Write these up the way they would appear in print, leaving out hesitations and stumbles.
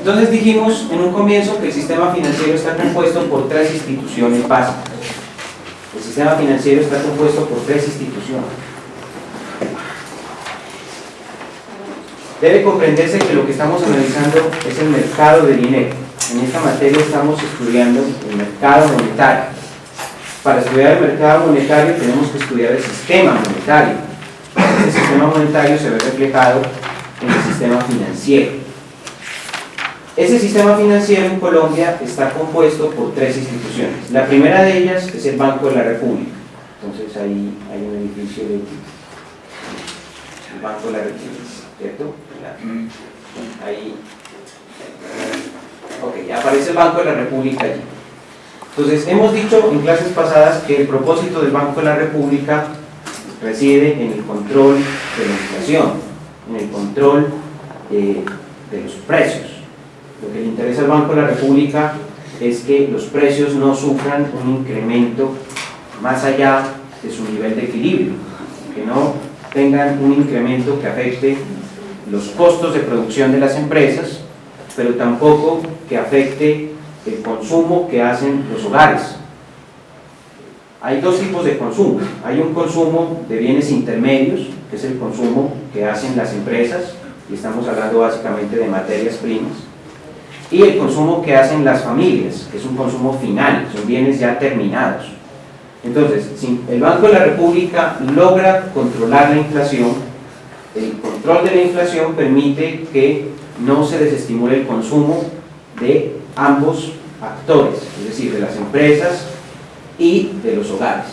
Entonces dijimos en un comienzo que el sistema financiero está compuesto por tres instituciones básicas. El sistema financiero está compuesto por tres instituciones. Debe comprenderse que lo que estamos analizando es el mercado de dinero. En esta materia estamos estudiando el mercado monetario. Para estudiar el mercado monetario tenemos que estudiar el sistema monetario. Ese sistema monetario se ve reflejado en el sistema financiero. Ese sistema financiero en Colombia está compuesto por tres instituciones. La primera de ellas es el Banco de la República. Entonces ahí hay un edificio de el Banco de la República, ¿cierto? Ahí. Ok, aparece el Banco de la República allí. Entonces, hemos dicho en clases pasadas que el propósito del Banco de la República reside en el control de la inflación, en el control de los precios. Lo que le interesa al Banco de la República es que los precios no sufran un incremento más allá de su nivel de equilibrio, que no tengan un incremento que afecte los costos de producción de las empresas, pero tampoco que afecte el consumo que hacen los hogares. Hay dos tipos de consumo. Hay un consumo de bienes intermedios, que es el consumo que hacen las empresas, y estamos hablando básicamente de materias primas, y el consumo que hacen las familias, que es un consumo final, son bienes ya terminados. Entonces, si el Banco de la República logra controlar la inflación, el control de la inflación permite que no se desestimule el consumo de ambos actores, es decir, de las empresas y de los hogares.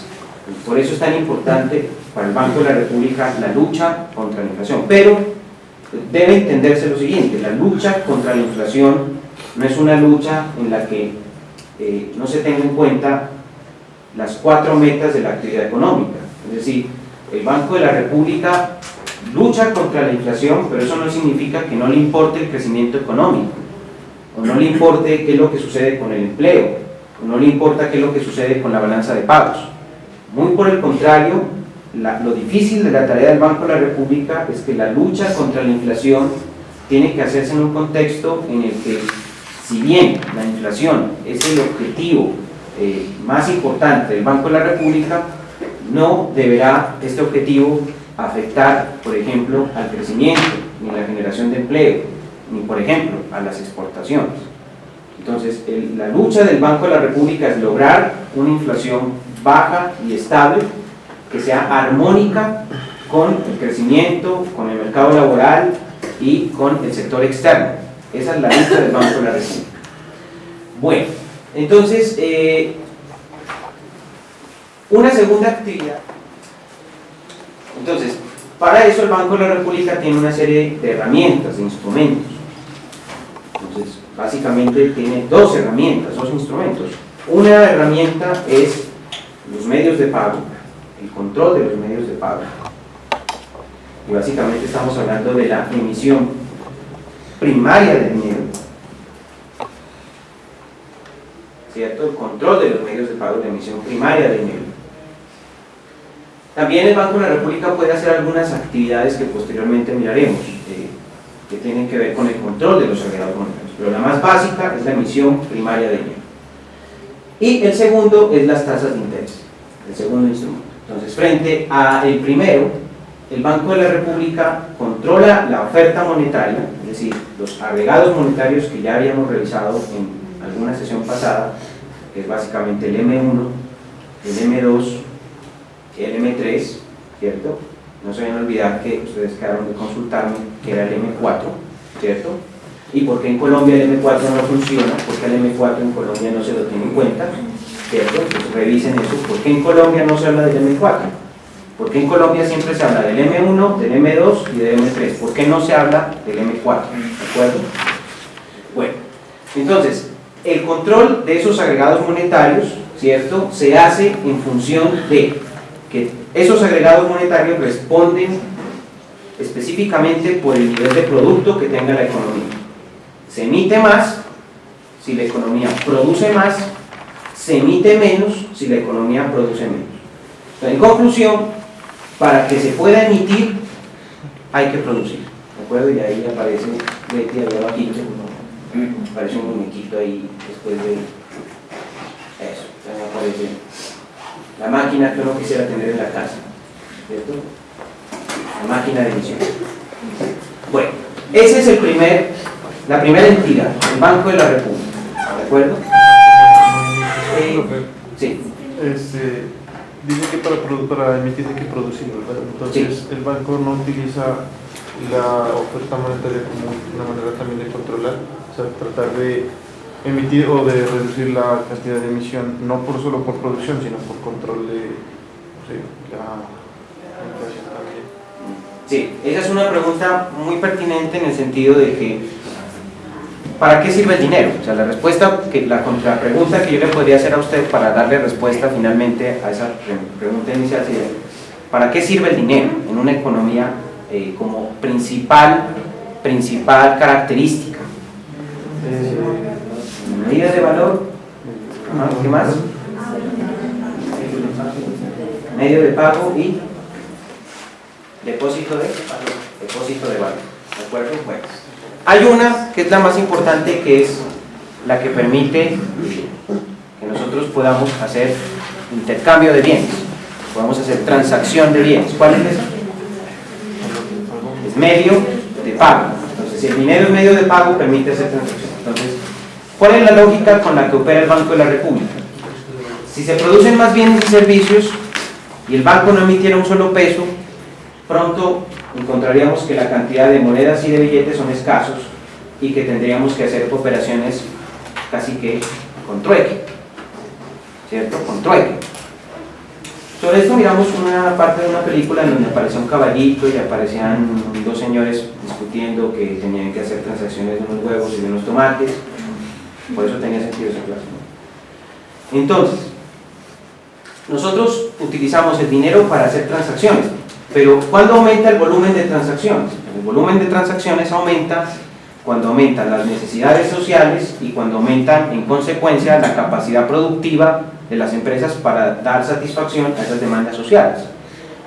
Por eso es tan importante para el Banco de la República la lucha contra la inflación. Pero debe entenderse lo siguiente: la lucha contra la inflación no es una lucha en la que no se tenga en cuenta las cuatro metas de la actividad económica. Es decir, el Banco de la República lucha contra la inflación, pero eso no significa que no le importe el crecimiento económico, o no le importe qué es lo que sucede con el empleo, o no le importa qué es lo que sucede con la balanza de pagos. Muy por el contrario, lo difícil de la tarea del Banco de la República es que la lucha contra la inflación tiene que hacerse en un contexto en el que, si bien la inflación es el objetivo más importante del Banco de la República, no deberá este objetivo afectar, por ejemplo, al crecimiento, ni a la generación de empleo, ni, por ejemplo, a las exportaciones. Entonces, la lucha del Banco de la República es lograr una inflación baja y estable, que sea armónica con el crecimiento, con el mercado laboral y con el sector externo. Esa es la lucha del Banco de la República. Bueno, entonces, una segunda actividad. Entonces, para eso el Banco de la República tiene una serie de herramientas, de instrumentos. Entonces, básicamente tiene dos herramientas, dos instrumentos. Una herramienta es los medios de pago, el control de los medios de pago. Y básicamente estamos hablando de la emisión primaria de dinero, ¿cierto? El control de los medios de pago, la emisión primaria de dinero. También el Banco de la República puede hacer algunas actividades que posteriormente miraremos, que tienen que ver con el control de los agregados monetarios, pero la más básica es la emisión primaria de dinero. Y el segundo es las tasas de interés, el segundo instrumento. Entonces, frente al primero, el Banco de la República controla la oferta monetaria, es decir, los agregados monetarios que ya habíamos revisado en alguna sesión pasada, que es básicamente el M1, el M2, el M3, ¿cierto? No se vayan a olvidar que ustedes quedaron de consultarme que era el M4, ¿cierto? ¿Y por qué en Colombia el M4 no funciona? Porque el M4 en Colombia no se lo tiene en cuenta, ¿cierto? Entonces revisen eso. ¿Por qué en Colombia no se habla del M4? ¿Por qué en Colombia siempre se habla del M1, del M2 y del M3? ¿Por qué no se habla del M4? ¿De acuerdo? Bueno, entonces, el control de esos agregados monetarios, ¿cierto?, se hace en función de que esos agregados monetarios responden específicamente por el nivel de producto que tenga la economía. Se emite más si la economía produce más, se emite menos si la economía produce menos. Entonces, en conclusión, para que se pueda emitir hay que producir, ¿de acuerdo? Y ahí aparece Betty, había aquí, Aparece un muñequito ahí después de eso, también aparece la máquina que uno quisiera tener en la casa, ¿cierto? La máquina de emisión. Bueno, ese es la primera entidad, el Banco de la República, ¿de acuerdo? Sí. Dice que para emitir hay que producir, ¿verdad? Entonces sí. El banco no utiliza la oferta monetaria como una manera también de controlar, o sea, tratar de emitir o de reducir la cantidad de emisión, no solo por producción, sino por control de la inflación también. Sí, esa es una pregunta muy pertinente en el sentido de que ¿para qué sirve el dinero? O sea, la pregunta que yo le podría hacer a usted para darle respuesta finalmente a esa pregunta inicial sería ¿para qué sirve el dinero en una economía como principal característica? Medida de valor, ¿qué más? Medio de pago y depósito de valor, ¿de acuerdo? Bueno, hay una que es la más importante, que es la que permite que nosotros podamos hacer intercambio de bienes, podamos hacer transacción de bienes. ¿Cuál es esa? Es medio de pago. Entonces, si el dinero es medio de pago, permite hacer transacción. Entonces, ¿cuál es la lógica con la que opera el Banco de la República? Si se producen más bienes y servicios y el banco no emitiera un solo peso, pronto encontraríamos que la cantidad de monedas y de billetes son escasos y que tendríamos que hacer operaciones casi que con trueque, ¿cierto? Con trueque. Sobre esto miramos una parte de una película en donde aparecía un caballito y aparecían dos señores discutiendo que tenían que hacer transacciones de unos huevos y de unos tomates. Por eso tenía sentido esa clase, ¿no? Entonces, nosotros utilizamos el dinero para hacer transacciones, pero ¿cuándo aumenta el volumen de transacciones? El volumen de transacciones aumenta cuando aumentan las necesidades sociales y cuando aumentan en consecuencia la capacidad productiva de las empresas para dar satisfacción a esas demandas sociales.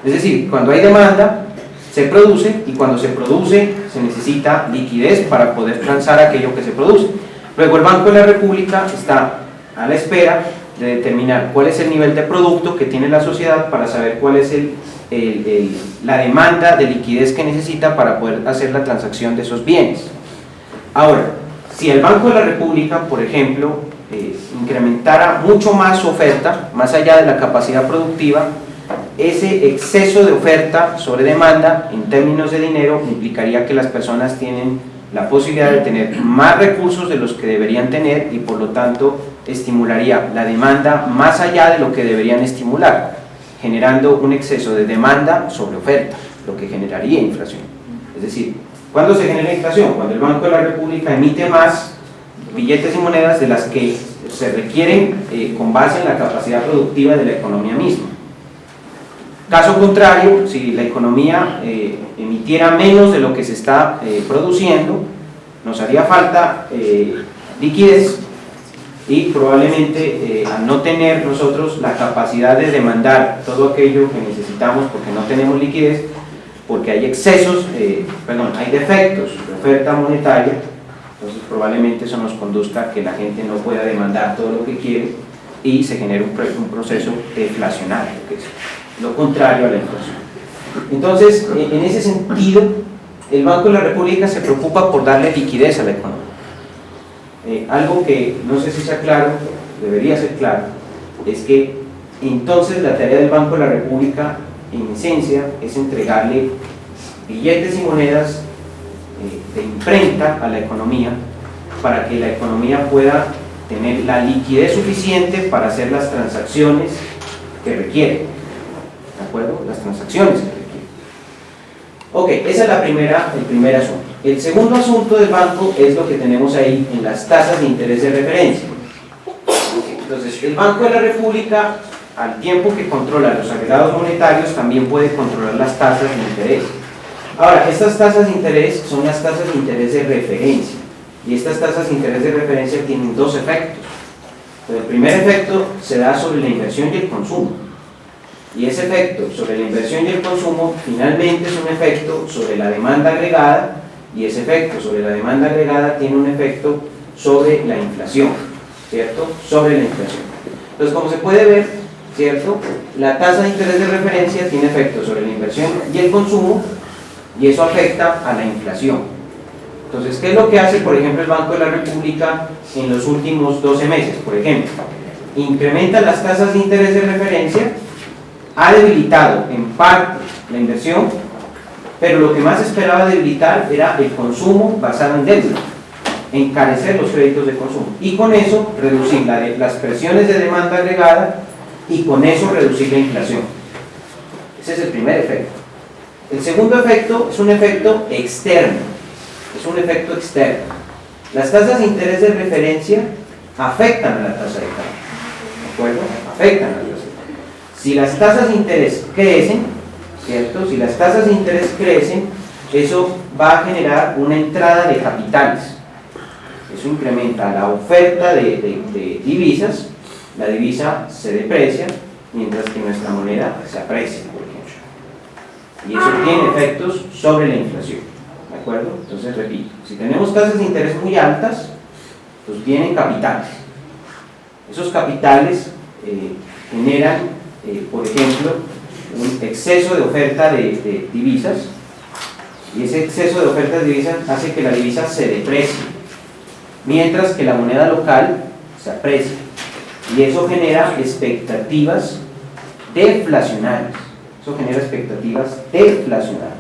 Es decir, cuando hay demanda se produce, y cuando se produce se necesita liquidez para poder transar aquello que se produce. Luego el Banco de la República está a la espera de determinar cuál es el nivel de producto que tiene la sociedad para saber cuál es la demanda de liquidez que necesita para poder hacer la transacción de esos bienes. Ahora, si el Banco de la República, por ejemplo, incrementara mucho más su oferta, más allá de la capacidad productiva, ese exceso de oferta sobre demanda en términos de dinero implicaría que las personas tienen la posibilidad de tener más recursos de los que deberían tener y por lo tanto estimularía la demanda más allá de lo que deberían estimular, generando un exceso de demanda sobre oferta, lo que generaría inflación. Es decir, ¿cuándo se genera inflación? Cuando el Banco de la República emite más billetes y monedas de las que se requieren con base en la capacidad productiva de la economía misma. Caso contrario, si la economía emitiera menos de lo que se está produciendo, nos haría falta liquidez y probablemente al no tener nosotros la capacidad de demandar todo aquello que necesitamos porque no tenemos liquidez, porque hay excesos, hay defectos de oferta monetaria, entonces probablemente eso nos conduzca a que la gente no pueda demandar todo lo que quiere y se genere un proceso deflacionario, que es lo contrario a la inflación. Entonces, en ese sentido, el Banco de la República se preocupa por darle liquidez a la economía. Algo que no sé si sea claro, debería ser claro, es que entonces la tarea del Banco de la República, en esencia, es entregarle billetes y monedas de imprenta a la economía para que la economía pueda tener la liquidez suficiente para hacer las transacciones que requiere. ¿De acuerdo? Las transacciones que requiere. Ok, esa es el primer asunto. El segundo asunto del banco es lo que tenemos ahí en las tasas de interés de referencia. Entonces, el Banco de la República, al tiempo que controla los agregados monetarios, también puede controlar las tasas de interés. Ahora, estas tasas de interés son las tasas de interés de referencia. Y estas tasas de interés de referencia tienen dos efectos. El primer efecto se da sobre la inversión y el consumo. Y ese efecto sobre la inversión y el consumo finalmente es un efecto sobre la demanda agregada, y ese efecto sobre la demanda agregada tiene un efecto sobre la inflación, ¿cierto? Sobre la inflación. Entonces, como se puede ver, ¿cierto? La tasa de interés de referencia tiene efectos sobre la inversión y el consumo, y eso afecta a la inflación. Entonces, ¿qué es lo que hace, por ejemplo, el Banco de la República en los últimos 12 meses? Por ejemplo, incrementa las tasas de interés de referencia, ha debilitado en parte la inversión, pero lo que más esperaba debilitar era el consumo basado en deuda, encarecer los créditos de consumo, y con eso reducir las presiones de demanda agregada, y con eso reducir la inflación. Ese es el primer efecto. El segundo efecto es un efecto externo. Es un efecto externo. Las tasas de interés de referencia afectan a la tasa de cambio. ¿De acuerdo? Afectan a la tasa de cambio. Si las tasas de interés crecen, ¿cierto? Si las tasas de interés crecen, eso va a generar una entrada de capitales. Eso incrementa la oferta de divisas. La divisa se deprecia, mientras que nuestra moneda se aprecia, por ejemplo. Y eso tiene efectos sobre la inflación. ¿De acuerdo? Entonces, repito, si tenemos tasas de interés muy altas, pues vienen capitales. Esos capitales generan, por ejemplo, un exceso de oferta de divisas, y ese exceso de oferta de divisas hace que la divisa se deprecie, mientras que la moneda local se aprecia. Y eso genera expectativas deflacionarias. Eso genera expectativas deflacionarias.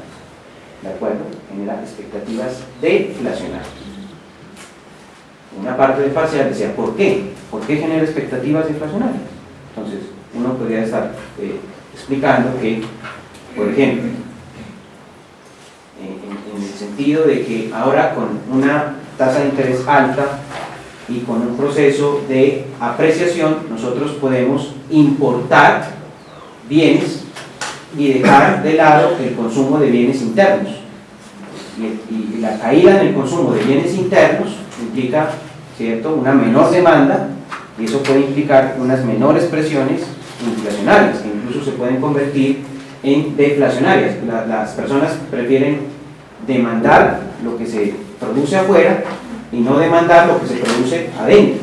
¿De acuerdo? Genera expectativas deflacionarias. Una parte del parcial decía, ¿por qué? ¿Por qué genera expectativas deflacionarias? Entonces, uno podría estar explicando que, por ejemplo, en el sentido de que ahora con una tasa de interés alta y con un proceso de apreciación, nosotros podemos importar bienes y dejar de lado el consumo de bienes internos. Y la caída en el consumo de bienes internos implica, ¿cierto?, una menor demanda, y eso puede implicar unas menores presiones inflacionarias, que incluso se pueden convertir en deflacionarias. Las personas prefieren demandar lo que se produce afuera y no demandar lo que se produce adentro.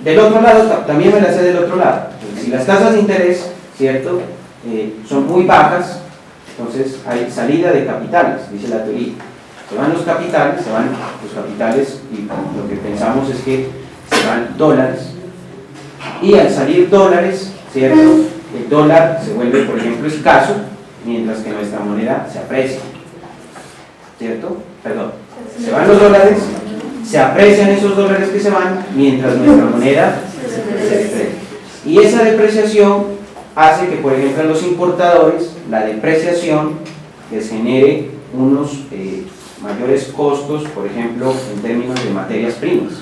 Del otro lado, también me la sé del otro lado. Si las tasas de interés, ¿cierto?, son muy bajas, entonces hay salida de capitales, dice la teoría. Se van los capitales, y lo que pensamos es que se van dólares, y al salir dólares, ¿cierto?, el dólar se vuelve, por ejemplo, escaso, mientras que nuestra moneda se aprecia, ¿cierto? Perdón, se van los dólares, se aprecian esos dólares que se van, mientras nuestra moneda se deprecia. Y esa depreciación hace que, por ejemplo, a los importadores la depreciación les genere unos mayores costos, por ejemplo, en términos de materias primas,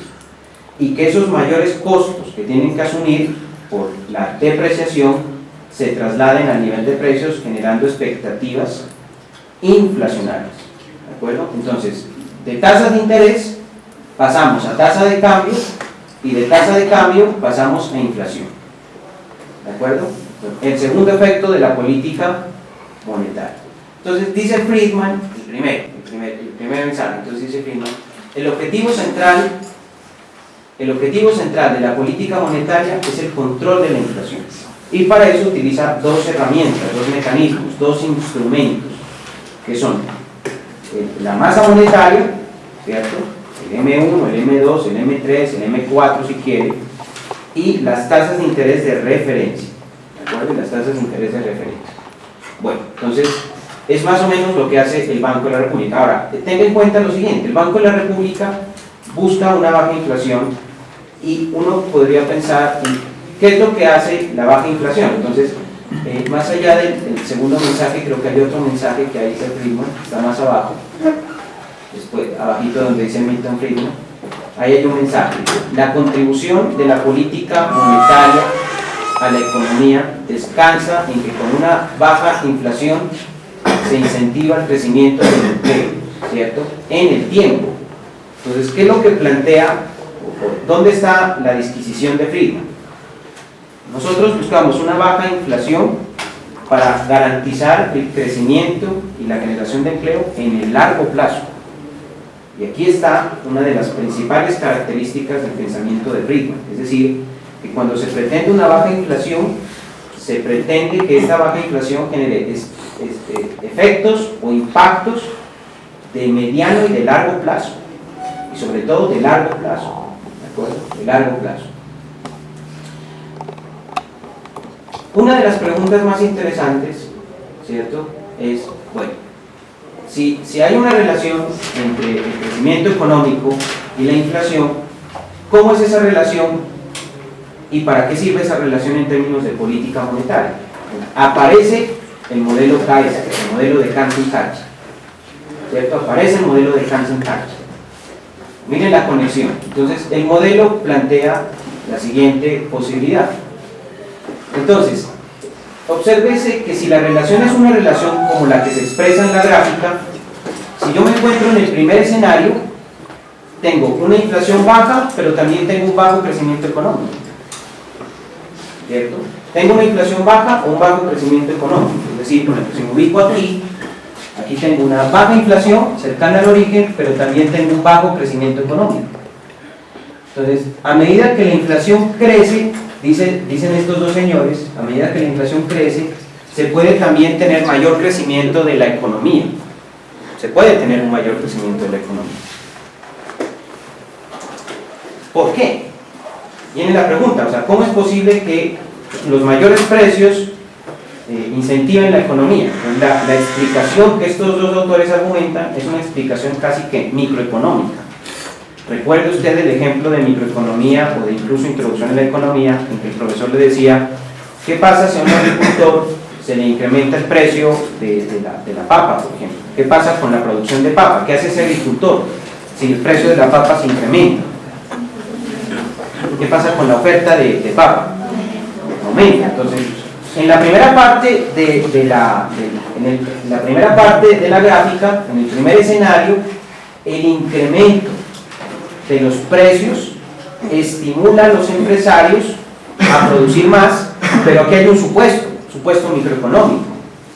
y que esos mayores costos que tienen que asumir por la depreciación se trasladen al nivel de precios, generando expectativas inflacionarias. ¿De acuerdo? Entonces, de tasas de interés pasamos a tasa de cambio, y de tasa de cambio pasamos a inflación. ¿De acuerdo? El segundo efecto de la política monetaria. Entonces dice Friedman, el primer mensaje, entonces dice Friedman, el objetivo central de la política monetaria es el control de la inflación, y para eso utiliza dos herramientas, dos mecanismos, dos instrumentos, que son la masa monetaria, ¿cierto?, el M1, el M2, el M3, el M4 si quiere, y las tasas de interés de referencia. ¿De acuerdo? Las tasas de interés de referencia. Bueno, entonces es más o menos lo que hace el Banco de la República. Ahora, tenga en cuenta lo siguiente: el Banco de la República busca una baja inflación, y uno podría pensar en qué es lo que hace la baja inflación. Entonces, más allá del segundo mensaje, creo que hay otro mensaje que ahí dice Friedman, está más abajo, después, abajito donde dice Milton Friedman, ahí hay un mensaje: la contribución de la política monetaria a la economía descansa en que con una baja inflación se incentiva el crecimiento del empleo, ¿cierto?, en el tiempo. Entonces, ¿qué es lo que plantea? ¿Dónde está la disquisición de Friedman? Nosotros buscamos una baja inflación para garantizar el crecimiento y la generación de empleo en el largo plazo. Y aquí está una de las principales características del pensamiento de Friedman, es decir, que cuando se pretende una baja inflación, se pretende que esta baja inflación genere efectos o impactos de mediano y de largo plazo, y sobre todo de largo plazo, ¿de acuerdo? De largo plazo. Una de las preguntas más interesantes, ¿cierto?, es, bueno, si hay una relación entre el crecimiento económico y la inflación, ¿cómo es esa relación y para qué sirve esa relación en términos de política monetaria? Aparece el modelo KS, el modelo de Hansen-Tarski, ¿cierto? Aparece el modelo de Hansen-Tarski. Miren la conexión. Entonces, el modelo plantea la siguiente posibilidad. Entonces, obsérvese que si la relación es una relación como la que se expresa en la gráfica, si yo me encuentro en el primer escenario, tengo una inflación baja, pero también tengo un bajo crecimiento económico, ¿cierto? Tengo una inflación baja o un bajo crecimiento económico, es decir, por ejemplo, si me ubico aquí tengo una baja inflación cercana al origen, pero también tengo un bajo crecimiento económico. Entonces, a medida que la inflación crece, dicen estos dos señores, a medida que la inflación crece, se puede también tener mayor crecimiento de la economía. Se puede tener un mayor crecimiento de la economía. ¿Por qué? Viene la pregunta, o sea, ¿cómo es posible que los mayores precios incentiven la economía? La explicación que estos dos autores argumentan es una explicación casi que microeconómica. Recuerde usted el ejemplo de microeconomía o de incluso introducción a la economía, en que el profesor le decía, ¿qué pasa si a un agricultor se le incrementa el precio de la papa, por ejemplo? ¿Qué pasa con la producción de papa? ¿Qué hace ese agricultor si el precio de la papa se incrementa? ¿Qué pasa con la oferta de papa? Aumenta. Entonces, en la primera parte la primera parte de la gráfica, en el primer escenario, el incremento de los precios estimula a los empresarios a producir más, pero aquí hay un supuesto microeconómico,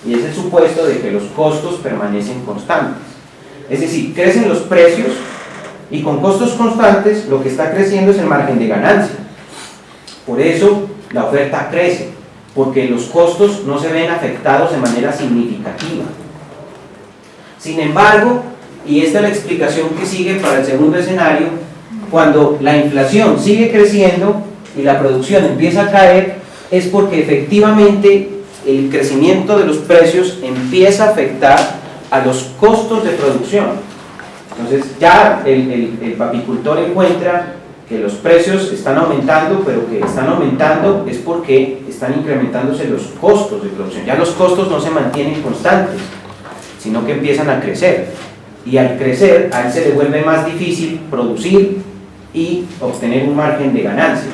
y es el supuesto de que los costos permanecen constantes. Es decir, crecen los precios y con costos constantes lo que está creciendo es el margen de ganancia. Por eso la oferta crece, porque los costos no se ven afectados de manera significativa. Sin embargo, y esta es la explicación que sigue para el segundo escenario, cuando la inflación sigue creciendo y la producción empieza a caer, es porque efectivamente el crecimiento de los precios empieza a afectar a los costos de producción. Entonces ya el papicultor encuentra que los precios están aumentando, pero que están aumentando es porque están incrementándose los costos de producción. Ya los costos no se mantienen constantes, sino que empiezan a crecer. Y al crecer, a él se le vuelve más difícil producir y obtener un margen de ganancia.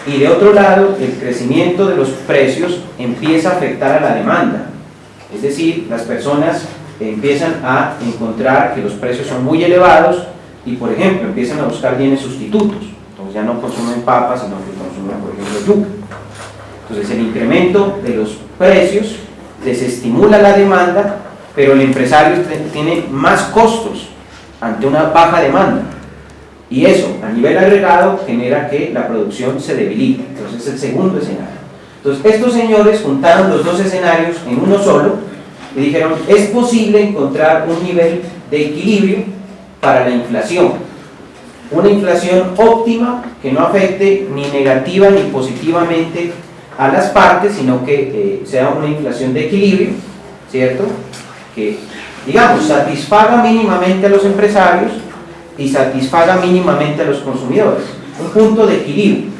Y de otro lado, el crecimiento de los precios empieza a afectar a la demanda. Es decir, las personas empiezan a encontrar que los precios son muy elevados y, por ejemplo, empiezan a buscar bienes sustitutos. Entonces ya no consumen papas, sino que consumen, por ejemplo, yuca. Entonces el incremento de los precios desestimula la demanda, pero el empresario tiene más costos ante una baja demanda. Y eso, a nivel agregado, genera que la producción se debilite. Entonces es el segundo escenario. Entonces estos señores juntaron los dos escenarios en uno solo y dijeron, es posible encontrar un nivel de equilibrio para la inflación. Una inflación óptima que no afecte ni negativa ni positivamente a las partes, sino que sea una inflación de equilibrio, ¿cierto? Que, digamos, satisfaga mínimamente a los empresarios y satisfaga mínimamente a los consumidores. Un punto de equilibrio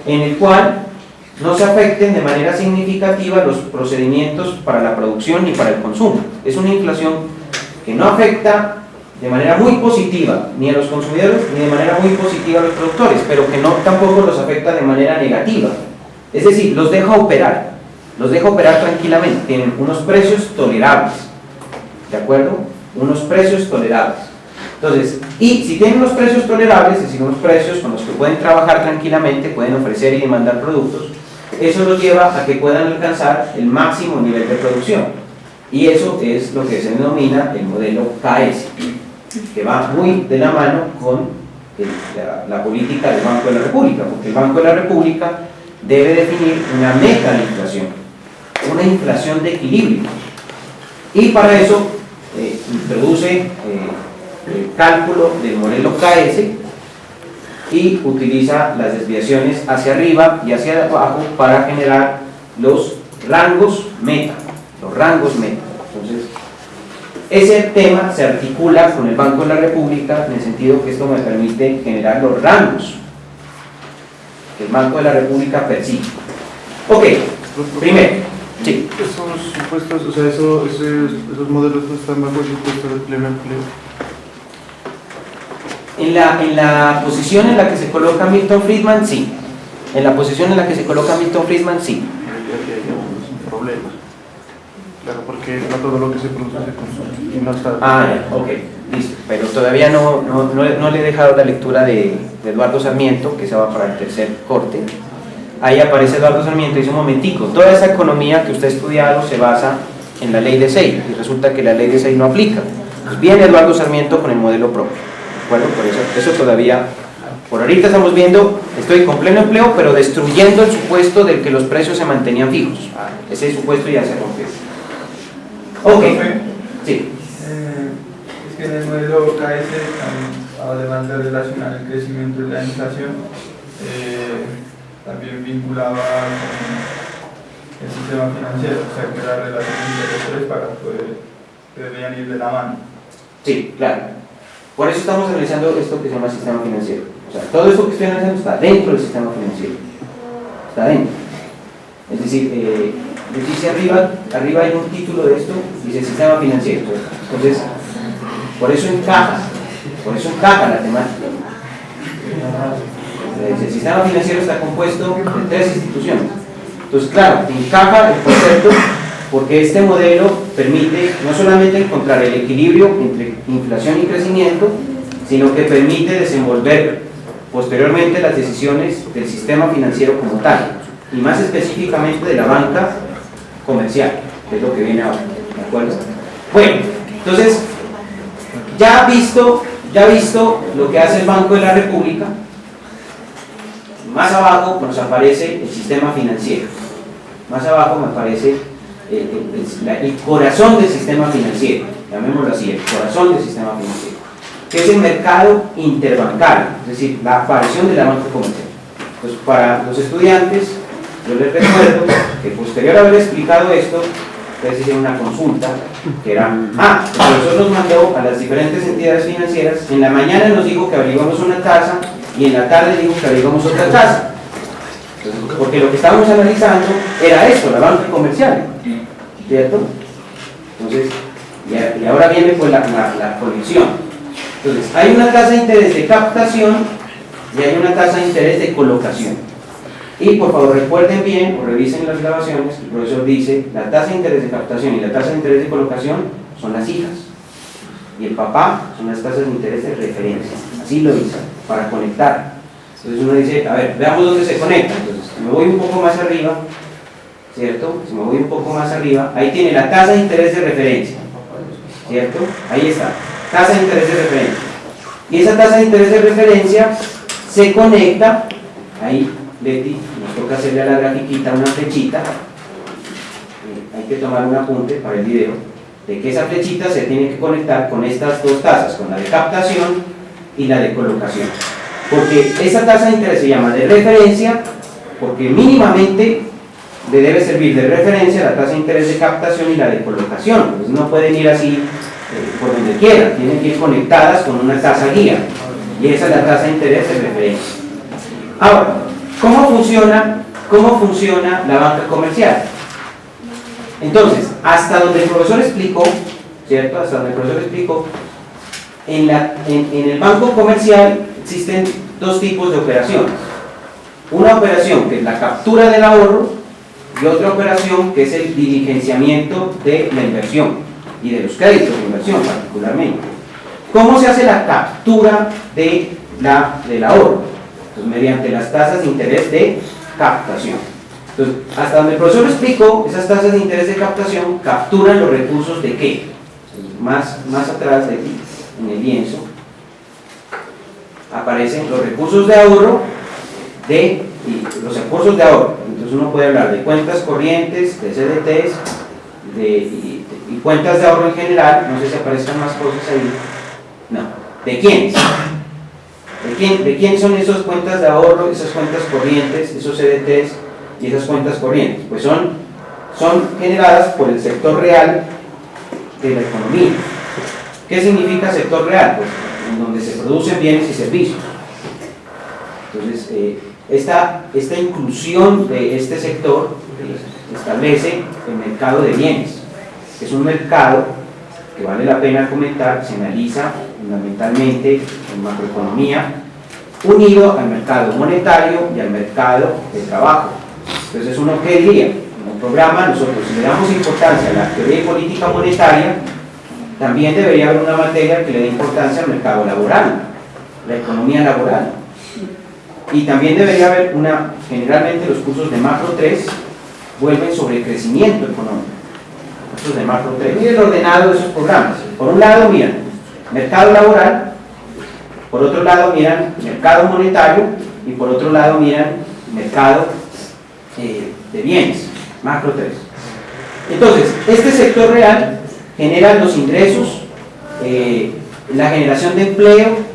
en el cual no se afecten de manera significativa los procedimientos para la producción ni para el consumo. Es una inflación que no afecta de manera muy positiva ni a los consumidores ni de manera muy positiva a los productores, pero que no tampoco los afecta de manera negativa. Es decir, los deja operar tranquilamente, tienen unos precios tolerables, ¿de acuerdo? Unos precios tolerables. Entonces, y si tienen unos precios tolerables, es decir, unos precios con los que pueden trabajar tranquilamente, pueden ofrecer y demandar productos, eso los lleva a que puedan alcanzar el máximo nivel de producción. Y eso es lo que se denomina el modelo KS. que va muy de la mano con la política del Banco de la República, porque el Banco de la República debe definir una meta de inflación, una inflación de equilibrio, y para eso introduce el cálculo del modelo KS y utiliza las desviaciones hacia arriba y hacia abajo para generar los rangos meta, Entonces, ese tema se articula con el Banco de la República en el sentido que esto me permite generar los rangos que el Banco de la República persigue. Ok, primero, sí. Esos supuestos, o sea, esos modelos no están bajo el supuesto de pleno empleo. En la posición en la que se coloca Milton Friedman, sí. En la posición en la que se coloca Milton Friedman, sí. Aquí hay algunos problemas. Claro, porque no todo lo que se produce se consume y no está... Ya, ok, listo. Pero todavía no le he dejado la lectura de Eduardo Sarmiento, que se va para el tercer corte. Ahí aparece Eduardo Sarmiento y dice: un momentico, toda esa economía que usted ha estudiado se basa en la ley de Say, y resulta que la ley de Say no aplica. Pues viene Eduardo Sarmiento con el modelo propio. Bueno, por eso todavía, por ahorita estamos viendo, estoy con pleno empleo, pero destruyendo el supuesto de que los precios se mantenían fijos. Ese supuesto ya se rompió. Ok, sí. Es que en el modelo KS, además de relacionar el crecimiento y la inflación, también vinculaba con el sistema financiero, o sea que las relaciones intereses para poder deberían ir de la mano. Sí, claro. Por eso estamos analizando esto que se llama sistema financiero. O sea, todo esto que estoy analizando está dentro del sistema financiero. Está dentro. Es decir, dice arriba hay un título de esto, dice sistema financiero. Entonces, por eso encaja la temática. El sistema financiero está compuesto de 3 instituciones. Entonces, claro, encaja el concepto porque este modelo permite no solamente encontrar el equilibrio entre inflación y crecimiento, sino que permite desenvolver posteriormente las decisiones del sistema financiero como tal, y más específicamente de la banca comercial, que es lo que viene ahora, ¿de acuerdo? Bueno, entonces, ya visto lo que hace el Banco de la República, más abajo nos aparece el sistema financiero, más abajo me aparece el corazón del sistema financiero, llamémoslo así, el corazón del sistema financiero, que es el mercado interbancario, es decir, la aparición de la banca comercial. Pues para los estudiantes, yo les recuerdo que posterior a haber explicado esto, ustedes hicieron una consulta que era, el profesor nos mandó a las diferentes entidades financieras, en la mañana nos dijo que averiguamos una tasa y en la tarde dijo que averiguamos otra tasa. Entonces, porque lo que estábamos analizando era esto, la banca comercial, ¿cierto? Entonces, y ahora viene pues la conexión. Entonces, hay una tasa de interés de captación y hay una tasa de interés de colocación. Y por favor recuerden bien o revisen las grabaciones, el profesor dice, la tasa de interés de captación y la tasa de interés de colocación son las hijas. Y el papá son las tasas de interés de referencia. Así lo dice, para conectar. Entonces uno dice, a ver, veamos dónde se conecta. Entonces, si me voy un poco más arriba, ¿cierto? Si me voy un poco más arriba, ahí tiene la tasa de interés de referencia, ¿cierto? Ahí está, tasa de interés de referencia. Y esa tasa de interés de referencia se conecta, ahí, Leti, nos toca hacerle a la grafiquita una flechita, hay que tomar un apunte para el video, de que esa flechita se tiene que conectar con estas dos tasas, con la de captación y la de colocación. Porque esa tasa de interés se llama de referencia, porque mínimamente le debe servir de referencia la tasa de interés de captación y la de colocación. Pues no pueden ir así por donde quieran, tienen que ir conectadas con una tasa guía, y esa es la tasa de interés de referencia. Ahora, ¿cómo funciona la banca comercial? Entonces, hasta donde el profesor explicó, ¿cierto? Hasta donde el profesor explicó, en el banco comercial existen 2 tipos de operaciones. Una operación que es la captura del ahorro y otra operación que es el diligenciamiento de la inversión y de los créditos de inversión particularmente. ¿Cómo se hace la captura del ahorro? Pues mediante las tasas de interés de captación. Entonces, hasta donde el profesor explicó, esas tasas de interés de captación capturan los recursos de ¿qué? Más atrás de aquí, en el lienzo, aparecen los recursos de ahorro y los recursos de ahorro. Entonces uno puede hablar de cuentas corrientes, de CDTs y cuentas de ahorro en general. No sé si aparezcan más cosas ahí. No. ¿De quiénes? ¿De quién son esas cuentas de ahorro, esas cuentas corrientes, esos CDTs y esas cuentas corrientes? Pues son generadas por el sector real de la economía. ¿Qué significa sector real? Pues en donde se producen bienes y servicios. Entonces, esta inclusión de este sector establece el mercado de bienes. Es un mercado que vale la pena comentar, se analiza fundamentalmente en macroeconomía, unido al mercado monetario y al mercado de trabajo. Entonces, ¿uno qué diría? En el programa, nosotros, si le damos importancia a la teoría y política monetaria, también debería haber una materia que le dé importancia al mercado laboral, la economía laboral. Y también debería haber generalmente los cursos de macro 3 vuelven sobre crecimiento económico. Cursos de macro 3. Miren el ordenado de esos programas. Por un lado miran mercado laboral, por otro lado miran mercado monetario y por otro lado miran mercado de bienes, macro 3. Entonces, este sector real genera los ingresos, la generación de empleo,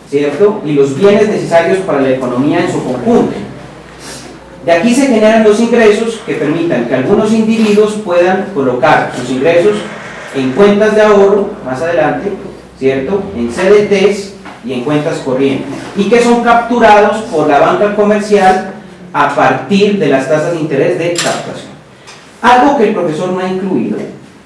¿cierto? Y los bienes necesarios para la economía en su conjunto. De aquí se generan los ingresos que permitan que algunos individuos puedan colocar sus ingresos en cuentas de ahorro, más adelante, ¿cierto? En CDTs y en cuentas corrientes, y que son capturados por la banca comercial a partir de las tasas de interés de captación. Algo que el profesor no ha incluido,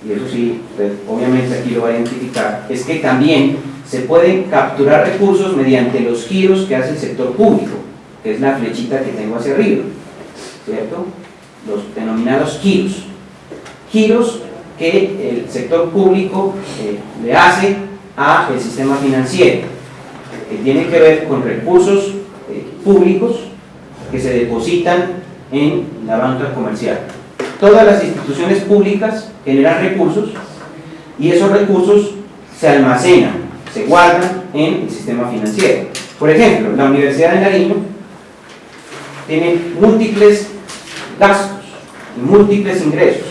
y eso sí, usted obviamente aquí lo va a identificar, es que también se pueden capturar recursos mediante los giros que hace el sector público, que es la flechita que tengo hacia arriba, ¿cierto? Los denominados giros. Giros que el sector público le hace al sistema financiero, que tiene que ver con recursos públicos que se depositan en la banca comercial. Todas las instituciones públicas generan recursos y esos recursos se almacenan, se guardan en el sistema financiero. Por ejemplo, la Universidad de Nariño tiene múltiples gastos y múltiples ingresos,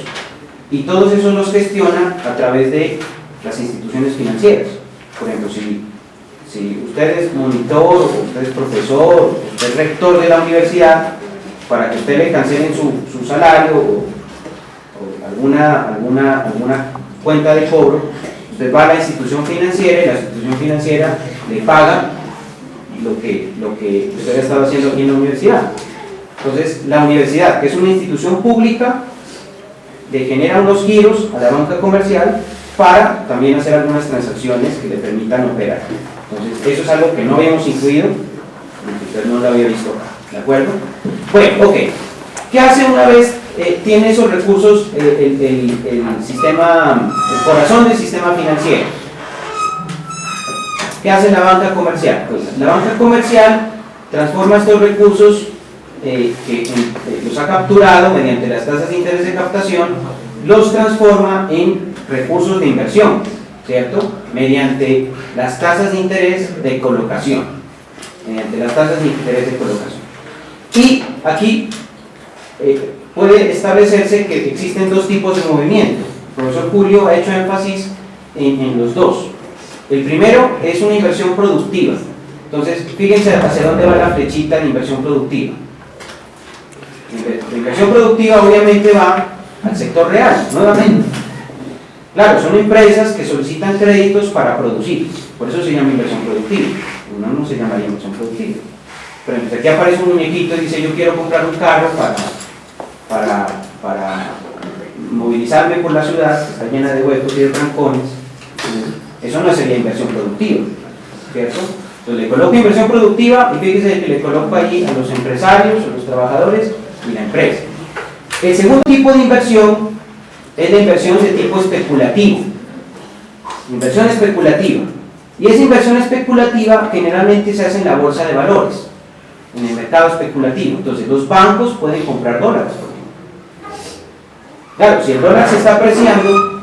y todos esos los gestiona a través de las instituciones financieras. Por ejemplo, si usted es monitor, o usted es profesor, o usted es rector de la universidad, para que usted le cancelen su salario o alguna cuenta de cobro, usted va a la institución financiera y la institución financiera le paga lo que usted ha estado haciendo aquí en la universidad. Entonces, la universidad, que es una institución pública, le genera unos giros a la banca comercial para también hacer algunas transacciones que le permitan operar. Entonces, eso es algo que no habíamos incluido, porque usted no lo había visto acá, ¿de acuerdo? Bueno, ok. ¿Qué hace una vez tiene esos recursos el corazón del sistema financiero? ¿Qué hace la banca comercial? Pues la banca comercial transforma estos recursos que los ha capturado mediante las tasas de interés de captación, los transforma en recursos de inversión, ¿cierto? Mediante las tasas de interés de colocación. Mediante las tasas de interés de colocación. Y aquí puede establecerse que existen dos tipos de movimiento. El profesor Julio ha hecho énfasis en los dos. El primero es una inversión productiva. Entonces, fíjense hacia dónde va la flechita de inversión productiva. La inversión productiva obviamente va al sector real, nuevamente. Claro, son empresas que solicitan créditos para producir, por eso se llama inversión productiva. No se llamaría inversión productiva. Pero entonces aquí aparece un muñequito y dice: yo quiero comprar un carro para movilizarme por la ciudad, que está llena de huecos y de trancones. Eso no sería inversión productiva, ¿cierto? Entonces le coloco inversión productiva y fíjese que le coloco allí a los empresarios, a los trabajadores y la empresa. El segundo tipo de inversión es la inversión de tipo especulativo. Inversión especulativa. Y esa inversión especulativa generalmente se hace en la bolsa de valores, en el mercado especulativo. Entonces los bancos pueden comprar dólares. Claro, si el dólar se está apreciando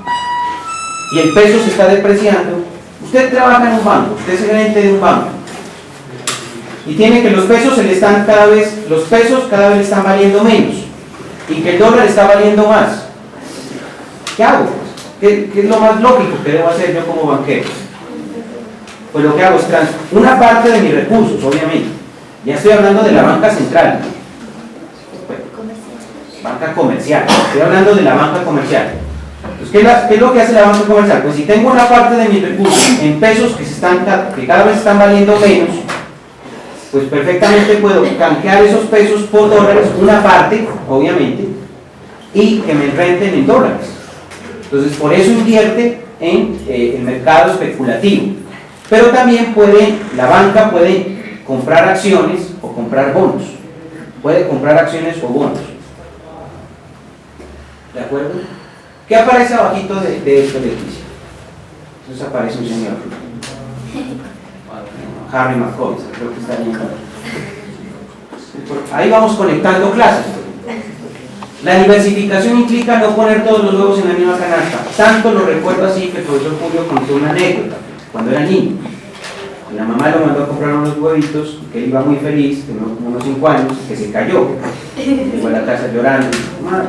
y el peso se está depreciando, Usted trabaja en un banco, usted es gerente de un banco y tiene que los pesos cada vez le están valiendo menos y que el dólar está valiendo más. ¿Qué hago? ¿Qué es lo más lógico que debo hacer yo como banquero? Pues lo que hago es una parte de mis recursos, obviamente. Ya estoy hablando de la banca central, banca comercial, estoy hablando de la banca comercial. Entonces, ¿qué es lo que hace la banca comercial? Pues si tengo una parte de mis recursos en pesos que cada vez están valiendo menos, pues perfectamente puedo canjear esos pesos por dólares, una parte, obviamente, y que me renten en dólares. Entonces, por eso invierte en el mercado especulativo. Pero también la banca puede comprar acciones o comprar bonos. Puede comprar acciones o bonos. ¿De acuerdo? ¿Qué aparece abajito de esto, Leticia? Entonces aparece un señor. Harry McCoy, creo que está bien. Ahí vamos conectando clases. La diversificación implica no poner todos los huevos en la misma canasta. Tanto lo recuerdo así que el profesor Julio contó una anécdota cuando era niño. La mamá lo mandó a comprar unos huevitos, que él iba muy feliz, tenía como unos 5 años, que se cayó. Llegó a la casa llorando. Madre,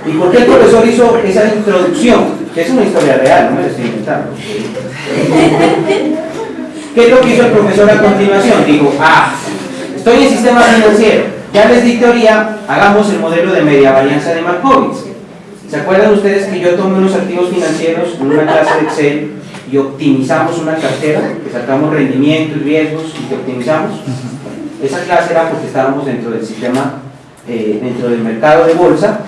¿y por qué el profesor hizo esa introducción? Que es una historia real, no me la estoy inventando. ¿Qué es lo que hizo el profesor a continuación? Dijo, estoy en sistema financiero, ya les di teoría, hagamos el modelo de media varianza de Markowitz. ¿Se acuerdan ustedes que yo tomé unos activos financieros en una clase de Excel y optimizamos una cartera, que sacamos rendimientos y riesgos y que optimizamos? Esa clase era porque estábamos dentro del sistema, dentro del mercado de bolsa,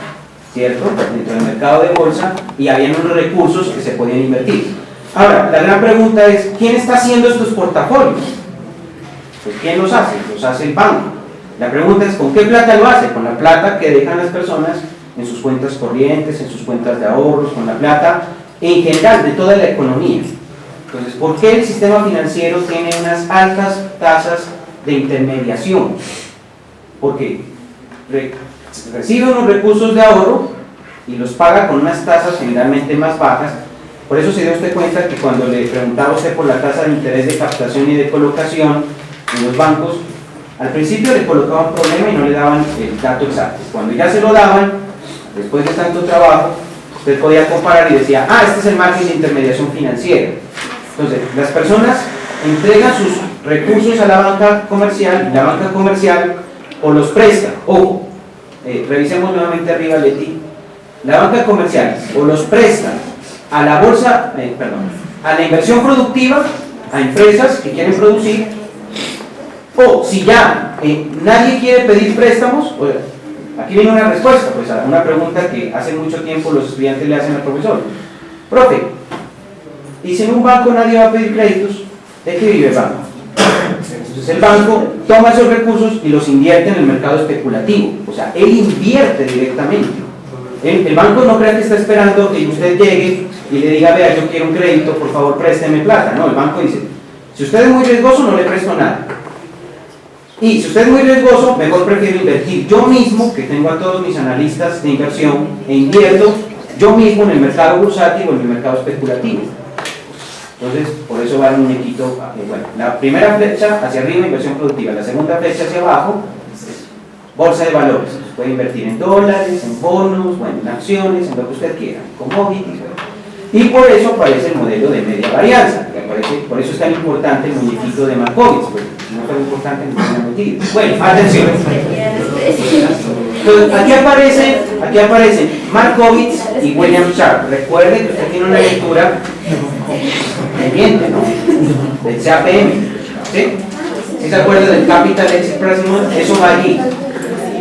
¿cierto? Dentro del mercado de bolsa, y habían unos recursos que se podían invertir. Ahora, la gran pregunta es, ¿quién está haciendo estos portafolios? Pues ¿quién los hace? Los hace el banco. La pregunta es, ¿con qué plata lo hace? Con la plata que dejan las personas en sus cuentas corrientes, en sus cuentas de ahorros, con la plata en general de toda la economía. Entonces, ¿por qué el sistema financiero tiene unas altas tasas de intermediación? Porque recibe unos recursos de ahorro y los paga con unas tasas generalmente más bajas. Por eso se dio usted cuenta que cuando le preguntaba a usted por la tasa de interés de captación y de colocación en los bancos, al principio le colocaban problema y no le daban el dato exacto. Cuando ya se lo daban, después de tanto trabajo, usted podía comparar y decía, este es el margen de intermediación financiera. Entonces, las personas entregan sus recursos a la banca comercial, y la banca comercial o los presta. Ojo, revisemos nuevamente arriba, Leti. La banca comercial o los presta a la bolsa, a la inversión productiva, a empresas que quieren producir, o si ya nadie quiere pedir préstamos, aquí viene una respuesta pues, a una pregunta que hace mucho tiempo los estudiantes le hacen al profesor. Profe, y si en un banco nadie va a pedir créditos, ¿de qué vive el banco? Entonces el banco toma esos recursos y los invierte en el mercado especulativo, o sea, él invierte directamente. El banco no crea que está esperando que usted llegue y le diga, vea, yo quiero un crédito, por favor présteme plata. No, el banco dice, si usted es muy riesgoso no le presto nada. Y si usted es muy riesgoso, mejor prefiero invertir yo mismo, que tengo a todos mis analistas de inversión, e invierto yo mismo en el mercado bursátil o en el mercado especulativo. Entonces, por eso va el muñequito, la primera flecha hacia arriba, inversión productiva, la segunda flecha hacia abajo, bolsa de valores. Entonces, puede invertir en dólares, en bonos, en acciones, en lo que usted quiera, en commodities. Y por eso aparece el modelo de media varianza, que por eso es tan importante el muñequito de Markowitz, pues, no es tan importante en ninguna medida. Bueno, atención. Entonces, aquí aparecen Markowitz y William Sharpe. Recuerde que usted tiene una lectura pendiente, ¿no? Del CAPM, ¿sí? ¿Sí se acuerda del Capital Express? Eso va allí.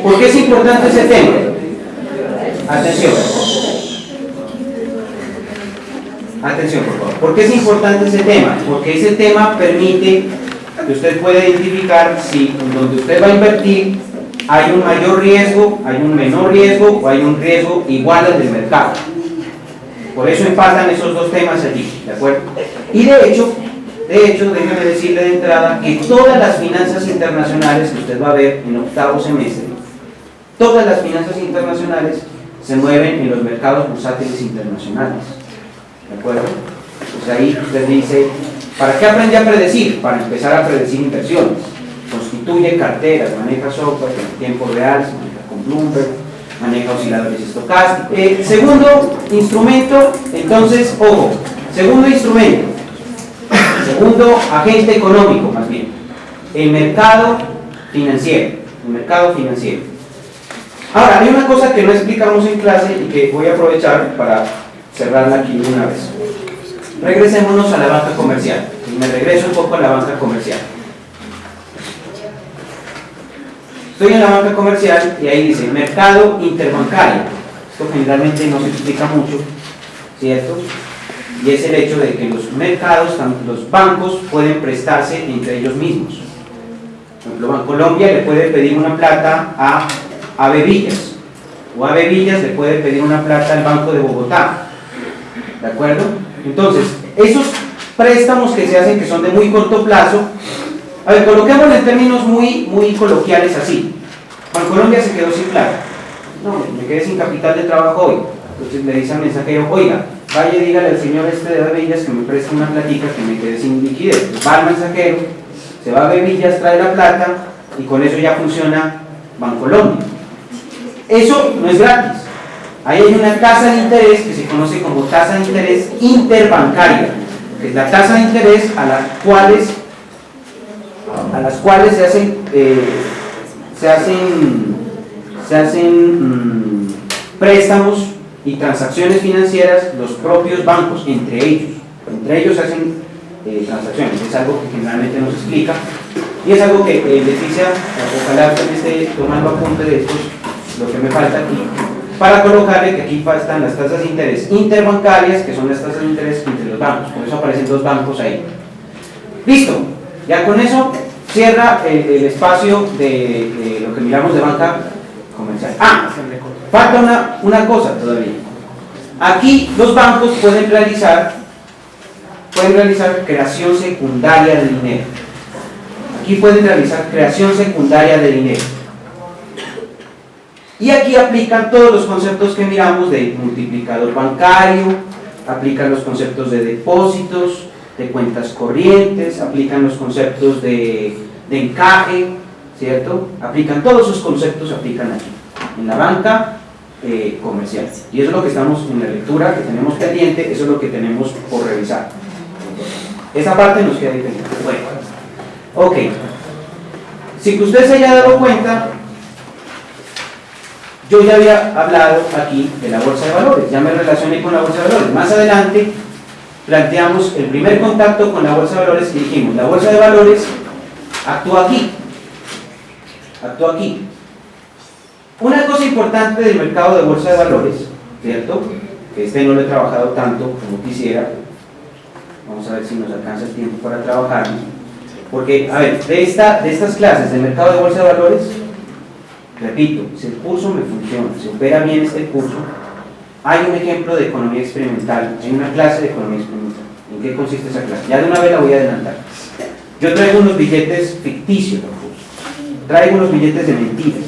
¿Por qué es importante ese tema? Atención. Atención, por favor. ¿Por qué es importante ese tema? Porque ese tema permite que usted pueda identificar si donde usted va a invertir hay un mayor riesgo, hay un menor riesgo o hay un riesgo igual al del mercado. Por eso empatan esos dos temas allí, ¿de acuerdo? Y de hecho, déjeme decirle de entrada que todas las finanzas internacionales que usted va a ver en octavo semestre, todas las finanzas internacionales se mueven en los mercados bursátiles internacionales. ¿De acuerdo? Pues ahí usted dice, ¿para qué aprende a predecir? Para empezar a predecir inversiones. Constituye carteras, maneja software en tiempo real, se maneja con Bloomberg, maneja osciladores estocásticos. Segundo instrumento, entonces, ojo, segundo instrumento, segundo agente económico más bien, el mercado financiero. El mercado financiero. Ahora, hay una cosa que no explicamos en clase y que voy a aprovechar para cerrarla aquí de una vez. Regresémonos a la banca comercial. Y me regreso un poco a la banca comercial. Estoy en la banca comercial y ahí dice mercado interbancario. Esto generalmente no se explica mucho, ¿cierto? Y es el hecho de que los mercados, los bancos pueden prestarse entre ellos mismos. Por ejemplo, Bancolombia le puede pedir una plata a AB Villas, o AB Villas le puede pedir una plata al Banco de Bogotá. ¿De acuerdo? Entonces, esos préstamos que se hacen, que son de muy corto plazo, a ver, coloquémoslo en términos muy coloquiales así. Bancolombia se quedó sin plata. No, me quedé sin capital de trabajo hoy. Entonces le dice al mensajero, oiga, vaya y dígale al señor de AB Villas que me preste una platica que me quedé sin liquidez. Entonces va al mensajero, se va a AB Villas, trae la plata y con eso ya funciona Bancolombia. Eso no es gratis. Ahí hay una tasa de interés que se conoce como tasa de interés interbancaria, que es la tasa de interés a las cuales se hacen préstamos y transacciones financieras los propios bancos, entre ellos hacen transacciones. Es algo que generalmente no se explica y es algo que Leticia, ojalá que me esté tomando apunte de esto, lo que me falta aquí, para colocarle que aquí están las tasas de interés interbancarias, que son las tasas de interés entre los bancos. Por eso aparecen dos bancos ahí. Listo, ya con eso cierra el espacio de lo que miramos de banca comercial. Falta una cosa todavía. Aquí los bancos pueden realizar creación secundaria de dinero. Aquí pueden realizar creación secundaria de dinero. Y aquí aplican todos los conceptos que miramos de multiplicador bancario, aplican los conceptos de depósitos, de cuentas corrientes, aplican los conceptos de encaje, ¿cierto? Aplican todos esos conceptos, aplican aquí, en la banca comercial. Y eso es lo que estamos en la lectura que tenemos pendiente, eso es lo que tenemos por revisar. Esa parte nos queda ahí pendiente. Bueno, ok. Si que usted se haya dado cuenta, yo ya había hablado aquí de la bolsa de valores, ya me relacioné con la bolsa de valores. Más adelante planteamos el primer contacto con la bolsa de valores y dijimos, la bolsa de valores actúa aquí. Una cosa importante del mercado de bolsa de valores, ¿cierto? Que no lo he trabajado tanto como quisiera. Vamos a ver si nos alcanza el tiempo para trabajarlo. Porque, a ver, de estas clases del mercado de bolsa de valores, repito, si el curso me funciona, si opera bien este curso, hay un ejemplo de economía experimental, hay una clase de economía experimental. ¿En qué consiste esa clase? Ya de una vez la voy a adelantar. Yo traigo unos billetes ficticios al curso, traigo unos billetes de mentiras,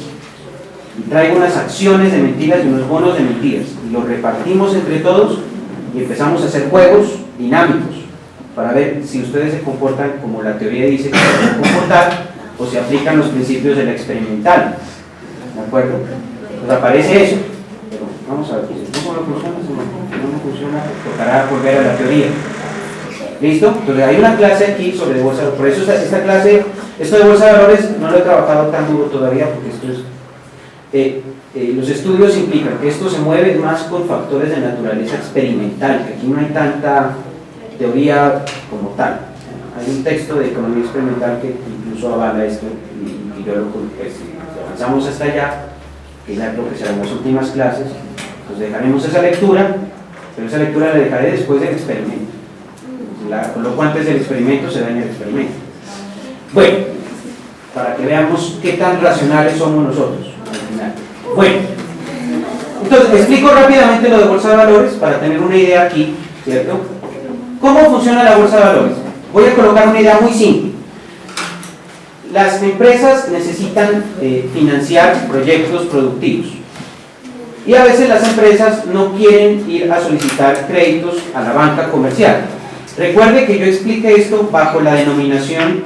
y traigo unas acciones de mentiras y unos bonos de mentiras, y los repartimos entre todos y empezamos a hacer juegos dinámicos para ver si ustedes se comportan como la teoría dice que se deben comportar o se aplican los principios de la experimental. ¿De acuerdo? Pues aparece eso. Pero vamos a ver, ¿cómo no funciona? Si no funciona, tocará volver a la teoría. ¿Listo? Entonces hay una clase aquí sobre bolsa de valores. Por eso esta clase, esto de bolsa de valores no lo he trabajado tan duro todavía porque esto es... los estudios implican que esto se mueve más con factores de naturaleza experimental, que aquí no hay tanta teoría como tal. Hay un texto de economía experimental que incluso avala esto y yo lo pues, avanzamos hasta allá, que es lo que serán las últimas clases, pues dejaremos esa lectura, pero esa lectura la dejaré después del experimento. La coloco antes del experimento, se daña el experimento. Bueno, para que veamos qué tan racionales somos nosotros al final. Bueno, entonces explico rápidamente lo de bolsa de valores para tener una idea aquí, ¿cierto? ¿Cómo funciona la bolsa de valores? Voy a colocar una idea muy simple. Las empresas necesitan financiar proyectos productivos Y a veces las empresas no quieren ir a solicitar créditos a la banca comercial. Recuerde que yo expliqué esto bajo la denominación,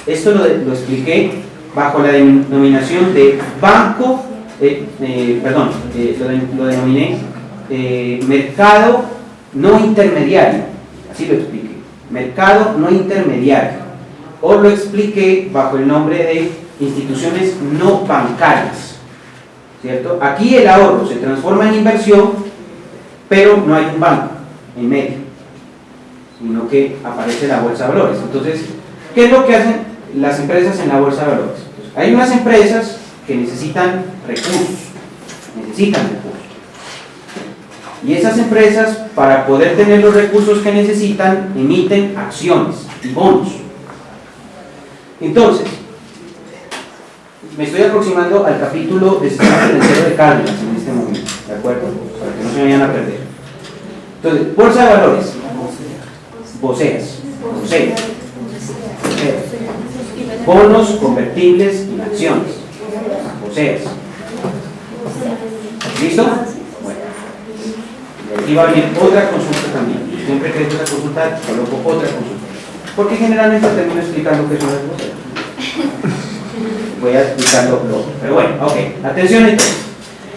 esto lo expliqué bajo la denominación de banco, lo denominé mercado no intermediario, así lo expliqué, mercado no intermediario, o lo expliqué bajo el nombre de instituciones no bancarias, ¿cierto? Aquí el ahorro se transforma en inversión, pero no hay un banco en medio, sino que aparece la bolsa de valores. Entonces, ¿qué es lo que hacen las empresas en la bolsa de valores? Pues, hay unas empresas que necesitan recursos, y esas empresas, para poder tener los recursos que necesitan, emiten acciones y bonos. Entonces, me estoy aproximando al capítulo de sistema financiero de Cárdenas en este momento, ¿de acuerdo? Para que no se vayan a perder. Entonces, bolsa de valores, BOSEAS, bonos convertibles en acciones, BOSEAS. ¿Listo? Bueno, aquí va a venir otra consulta también. Siempre que hay una consulta, coloco otra consulta, porque generalmente termino explicando qué son las BOSEAS. Voy a explicarlo luego. Pero bueno, ok, atención entonces.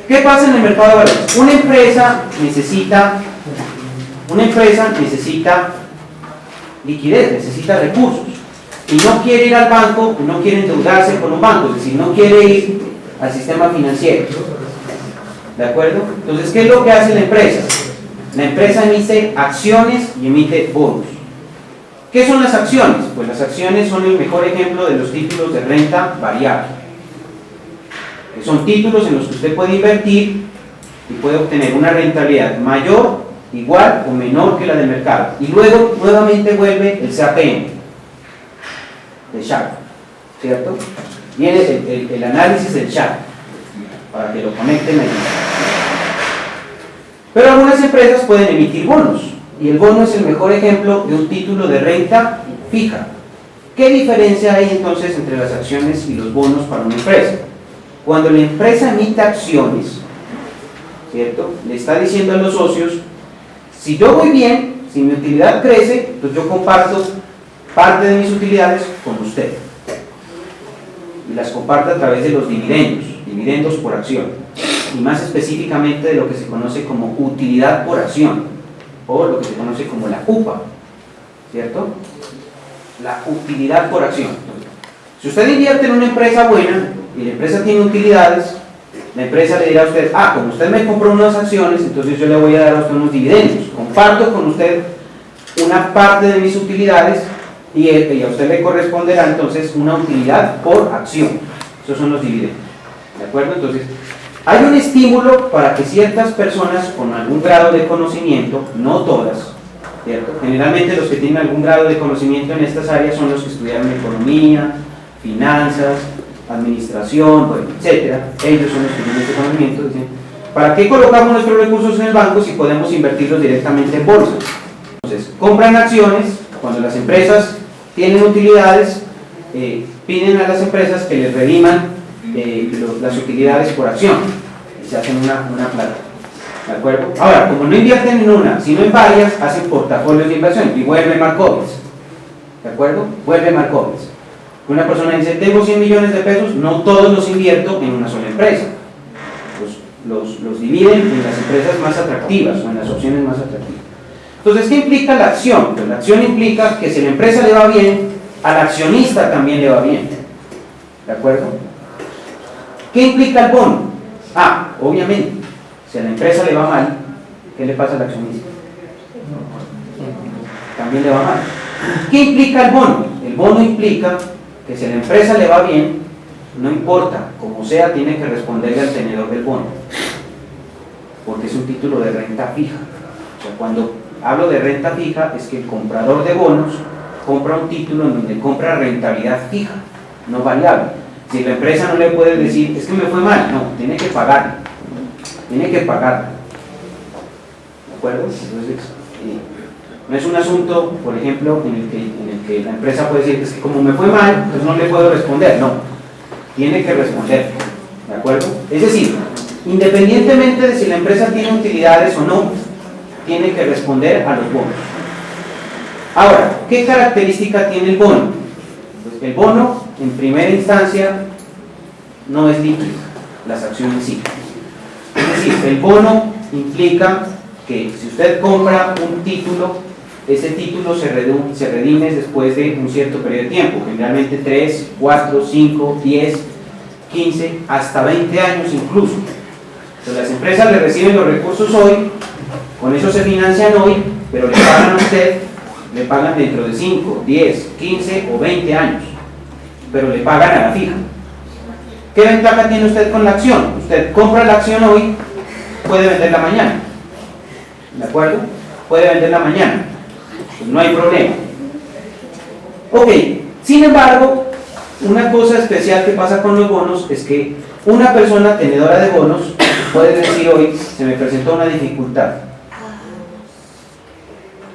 ¿Qué pasa en el mercado de valores? Una empresa necesita liquidez, necesita recursos, y no quiere ir al banco, no quiere endeudarse con un banco, es decir, no quiere ir al sistema financiero. ¿De acuerdo? Entonces, ¿qué es lo que hace la empresa? La empresa emite acciones y emite bonos. ¿Qué son las acciones? Pues las acciones son el mejor ejemplo de los títulos de renta variable, que son títulos en los que usted puede invertir y puede obtener una rentabilidad mayor, igual o menor que la del mercado, y luego nuevamente vuelve el CAPM de Sharpe, ¿cierto? Viene el análisis del Sharpe para que lo conecten ahí. Pero algunas empresas pueden emitir bonos, y el bono es el mejor ejemplo de un título de renta fija. ¿Qué diferencia hay entonces entre las acciones y los bonos para una empresa? Cuando la empresa emite acciones, ¿cierto?, le está diciendo a los socios: si yo voy bien, si mi utilidad crece, pues yo comparto parte de mis utilidades con usted, y las comparto a través de los dividendos por acción, y más específicamente de lo que se conoce como utilidad por acción, o lo que se conoce como la UPA, ¿cierto? La utilidad por acción. Si usted invierte en una empresa buena y la empresa tiene utilidades, la empresa le dirá a usted: como usted me compró unas acciones, entonces yo le voy a dar a usted unos dividendos, comparto con usted una parte de mis utilidades, y a usted le corresponderá entonces una utilidad por acción. Esos son los dividendos, ¿de acuerdo? Entonces, hay un estímulo para que ciertas personas con algún grado de conocimiento, no todas, ¿cierto? Generalmente los que tienen algún grado de conocimiento en estas áreas son los que estudiaron economía, finanzas, administración, bueno, etcétera. Ellos son los que tienen este conocimiento. Dicen: ¿para qué colocamos nuestros recursos en el banco si podemos invertirlos directamente en bolsa? Entonces, compran acciones. Cuando las empresas tienen utilidades, piden a las empresas que les rediman las utilidades por acción, y se hacen una plata, ¿de acuerdo? Ahora, como no invierten en una, sino en varias, hacen portafolios de inversión, y vuelve Markowitz, ¿de acuerdo? Vuelve Markowitz. Una persona dice: tengo 100 millones de pesos, no todos los invierto en una sola empresa, los dividen en las empresas más atractivas, o en las opciones más atractivas. Entonces, ¿qué implica la acción? Pues la acción implica que si a la empresa le va bien, al accionista también le va bien, ¿de acuerdo? ¿Qué implica el bono? Obviamente, si a la empresa le va mal, ¿qué le pasa al accionista? También le va mal. ¿Qué implica el bono? El bono implica que si a la empresa le va bien, no importa, como sea, tiene que responderle al tenedor del bono, porque es un título de renta fija. O sea, cuando hablo de renta fija, es que el comprador de bonos compra un título en donde compra rentabilidad fija, no variable. Si la empresa no le puede decir: es que me fue mal, no, tiene que pagar, ¿de acuerdo? Entonces, no es un asunto, por ejemplo, en el que la empresa puede decir: es que como me fue mal, pues no le puedo responder. No, tiene que responder, ¿de acuerdo? Es decir, independientemente de si la empresa tiene utilidades o no, tiene que responder a los bonos. Ahora, ¿qué característica tiene el bono? Pues el bono, en primera instancia, no es líquido, las acciones sí. Es decir, el bono implica que si usted compra un título, ese título se redime después de un cierto periodo de tiempo, generalmente 3, 4, 5, 10, 15, hasta 20 años incluso. Entonces las empresas le reciben los recursos hoy, con eso se financian hoy, pero le pagan a usted, le pagan dentro de 5, 10, 15 o 20 años, pero le pagan a la fija. ¿Qué ventaja tiene usted con la acción? Usted compra la acción hoy, puede venderla mañana, ¿de acuerdo? Puede venderla mañana, pues no hay problema. Ok, sin embargo, una cosa especial que pasa con los bonos es que una persona tenedora de bonos puede decir hoy, se me presentó una dificultad,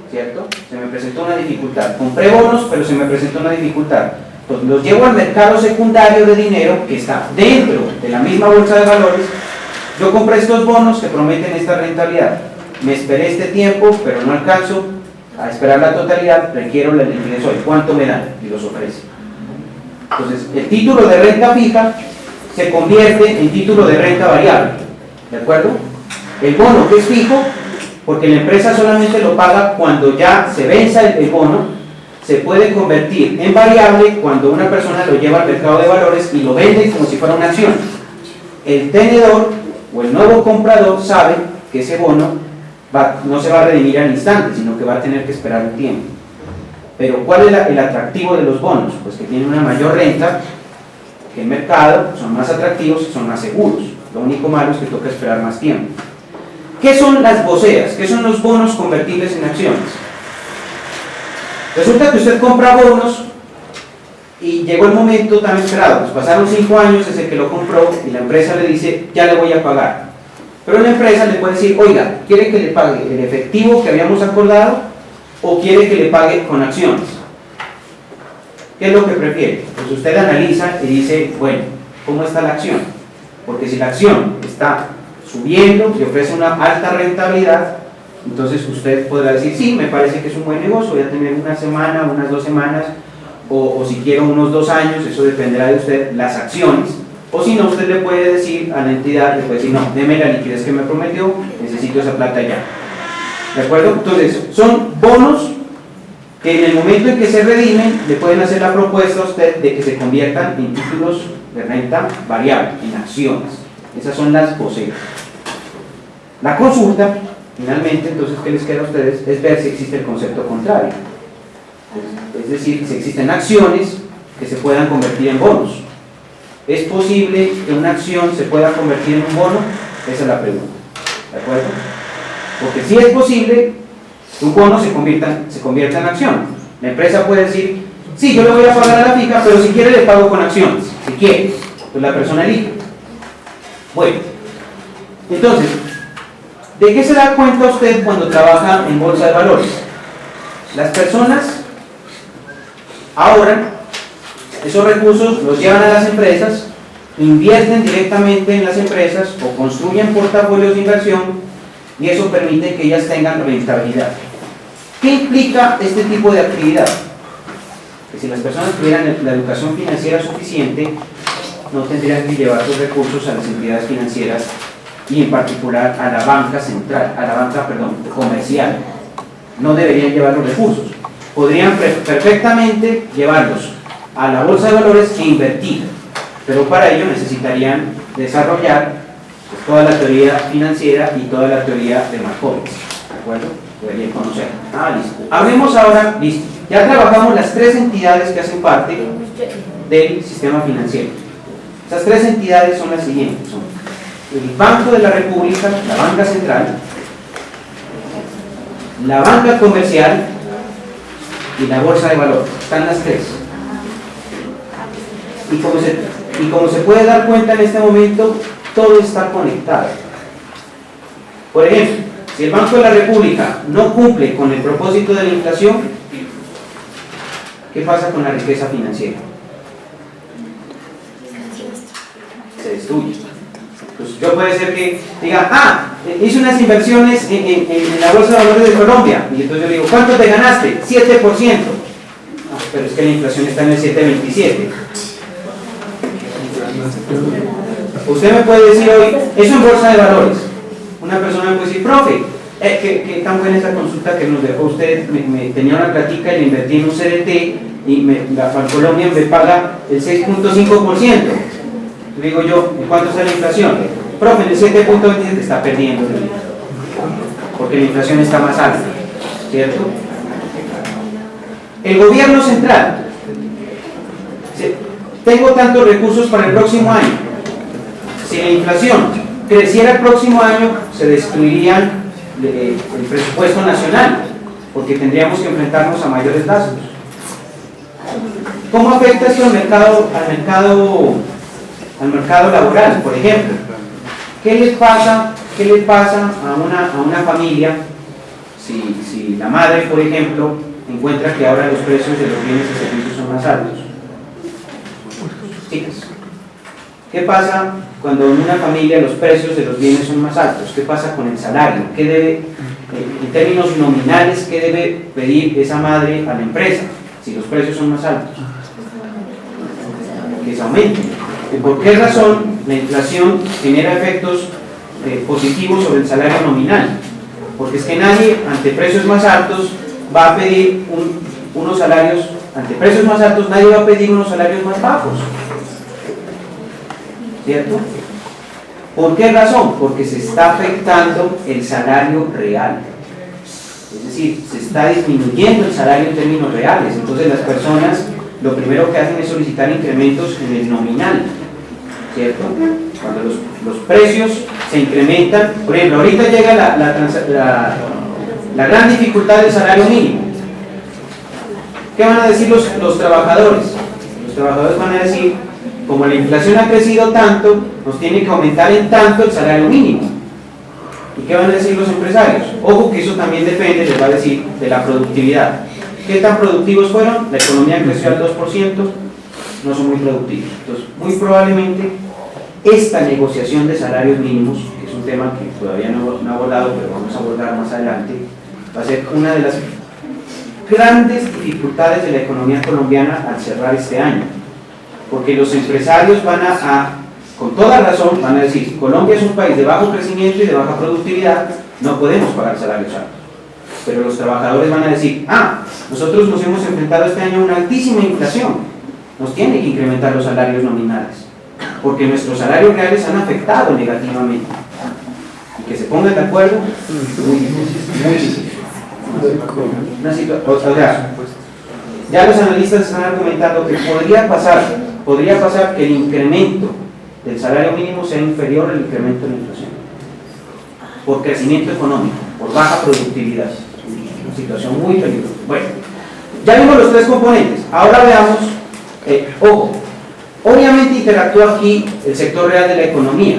¿cierto? Se me presentó una dificultad, compré bonos pero se me presentó una dificultad, entonces los llevo al mercado secundario de dinero que está dentro de la misma bolsa de valores. Yo compré estos bonos que prometen esta rentabilidad, me esperé este tiempo pero no alcanzo a esperar la totalidad, requiero la liquidez hoy, ¿cuánto me dan? Y los ofrece. Entonces el título de renta fija se convierte en título de renta variable, ¿de acuerdo? El bono, que es fijo, porque la empresa solamente lo paga cuando ya se venza el bono, se puede convertir en variable cuando una persona lo lleva al mercado de valores y lo vende como si fuera una acción. El tenedor o el nuevo comprador sabe que ese bono no se va a redimir al instante, sino que va a tener que esperar un tiempo. Pero ¿cuál es el atractivo de los bonos? Pues que tienen una mayor renta que el mercado, son más atractivos y son más seguros. Lo único malo es que toca esperar más tiempo. ¿Qué son las BOSEAs? ¿Qué son los bonos convertibles en acciones? Resulta que usted compra bonos y llegó el momento tan esperado, pues pasaron 5 años desde que lo compró y la empresa le dice, ya le voy a pagar. Pero la empresa le puede decir, oiga, ¿quiere que le pague el efectivo que habíamos acordado o quiere que le pague con acciones? ¿Qué es lo que prefiere? Pues usted analiza y dice, bueno, ¿cómo está la acción? Porque si la acción está subiendo y ofrece una alta rentabilidad, entonces usted podrá decir, sí, me parece que es un buen negocio, voy a tener una semana, unas 2 semanas, o si quiero unos 2 años, eso dependerá de usted, las acciones. O si no, usted le puede decir a la entidad, le puede decir, no, deme la liquidez que me prometió, necesito esa plata ya. ¿De acuerdo? Entonces, son bonos que en el momento en que se redimen, le pueden hacer la propuesta a usted de que se conviertan en títulos de renta variable, en acciones. Esas son las BOSEAs. La consulta, finalmente, entonces, ¿qué les queda a ustedes? Es ver si existe el concepto contrario. Es decir, si existen acciones que se puedan convertir en bonos. ¿Es posible que una acción se pueda convertir en un bono? Esa es la pregunta. ¿De acuerdo? Porque si es posible que un bono se convierta en acción. La empresa puede decir, sí, yo le voy a pagar a la fija, pero si quiere le pago con acciones. Si quiere, pues la persona elige. Bueno, entonces, ¿de qué se da cuenta usted cuando trabaja en bolsa de valores? Las personas ahorran, esos recursos los llevan a las empresas, invierten directamente en las empresas o construyen portafolios de inversión y eso permite que ellas tengan rentabilidad. ¿Qué implica este tipo de actividad? Que si las personas tuvieran la educación financiera suficiente, no tendrían que llevar sus recursos a las entidades financieras y en particular a la banca central, comercial. No deberían llevar los recursos. Podrían perfectamente llevarlos a la bolsa de valores e invertir, pero para ello necesitarían desarrollar pues, toda la teoría financiera y toda la teoría de Markowitz, ¿de acuerdo? Deberían conocer. Listo. Hablemos ahora, listo. Ya trabajamos las 3 entidades que hacen parte del sistema financiero. Esas 3 entidades son las siguientes: son el Banco de la República, la Banca Central, la Banca Comercial y la Bolsa de Valores. Están las 3. Y como se puede dar cuenta en este momento, todo está conectado. Por ejemplo, si el Banco de la República no cumple con el propósito de la inflación, ¿qué pasa con la riqueza financiera? Se destruye. Pues yo puede ser que diga, hice unas inversiones en la Bolsa de Valores de Colombia, y entonces yo le digo, ¿cuánto te ganaste? 7%. Pero es que la inflación está en el 7.27. Usted me puede decir hoy, eso en Bolsa de Valores. Una persona me puede decir, profe, ¿qué tan buena esa consulta que nos dejó usted? Me tenía una platica y le invertí en un CDT y la Bancolombia me paga el 6.5%. Le digo yo, ¿y cuánto está la inflación? Profe, en el 7.27 está perdiendo, porque la inflación está más alta, ¿cierto? El gobierno central, tengo tantos recursos para el próximo año. Si la inflación creciera el próximo año, se destruiría el presupuesto nacional, porque tendríamos que enfrentarnos a mayores gastos. ¿Cómo afecta esto al mercado laboral, por ejemplo? ¿Qué le pasa a una familia si la madre, por ejemplo, encuentra que ahora los precios de los bienes y servicios son más altos? Chicas, ¿qué pasa cuando en una familia los precios de los bienes son más altos? ¿Qué pasa con el salario? ¿Qué debe, en términos nominales, qué debe pedir esa madre a la empresa si los precios son más altos? Que se aumenten. ¿Por qué razón la inflación genera efectos positivos sobre el salario nominal? Porque es que nadie, ante precios más altos, va a pedir unos salarios, ante precios más altos, nadie va a pedir unos salarios más bajos. ¿Cierto? ¿Por qué razón? Porque se está afectando el salario real. Es decir, se está disminuyendo el salario en términos reales. Entonces las personas lo primero que hacen es solicitar incrementos en el nominal, ¿cierto? Cuando los precios se incrementan, por ejemplo, ahorita llega la gran dificultad del salario mínimo. ¿Qué van a decir los trabajadores? Los trabajadores van a decir, como la inflación ha crecido tanto, nos tiene que aumentar en tanto el salario mínimo. ¿Y qué van a decir los empresarios? Ojo que eso también depende, les va a decir, de la productividad. ¿Qué tan productivos fueron? La economía creció al 2%, no son muy productivos. Entonces, muy probablemente esta negociación de salarios mínimos, que es un tema que todavía no he abordado, pero vamos a abordar más adelante, va a ser una de las grandes dificultades de la economía colombiana al cerrar este año. Porque los empresarios van con toda razón, van a decir, Colombia es un país de bajo crecimiento y de baja productividad, no podemos pagar salarios altos. Pero los trabajadores van a decir, nosotros nos hemos enfrentado este año a una altísima inflación, nos tienen que incrementar los salarios nominales, porque nuestros salarios reales han afectado negativamente. Y que se pongan de acuerdo, muy difícil. O sea, ya los analistas están argumentando que podría pasar que el incremento del salario mínimo sea inferior al incremento de la inflación, por crecimiento económico, por baja productividad. Una situación muy peligrosa. Bueno, ya vimos los tres componentes. Ahora veamos, ojo, obviamente interactúa aquí el sector real de la economía,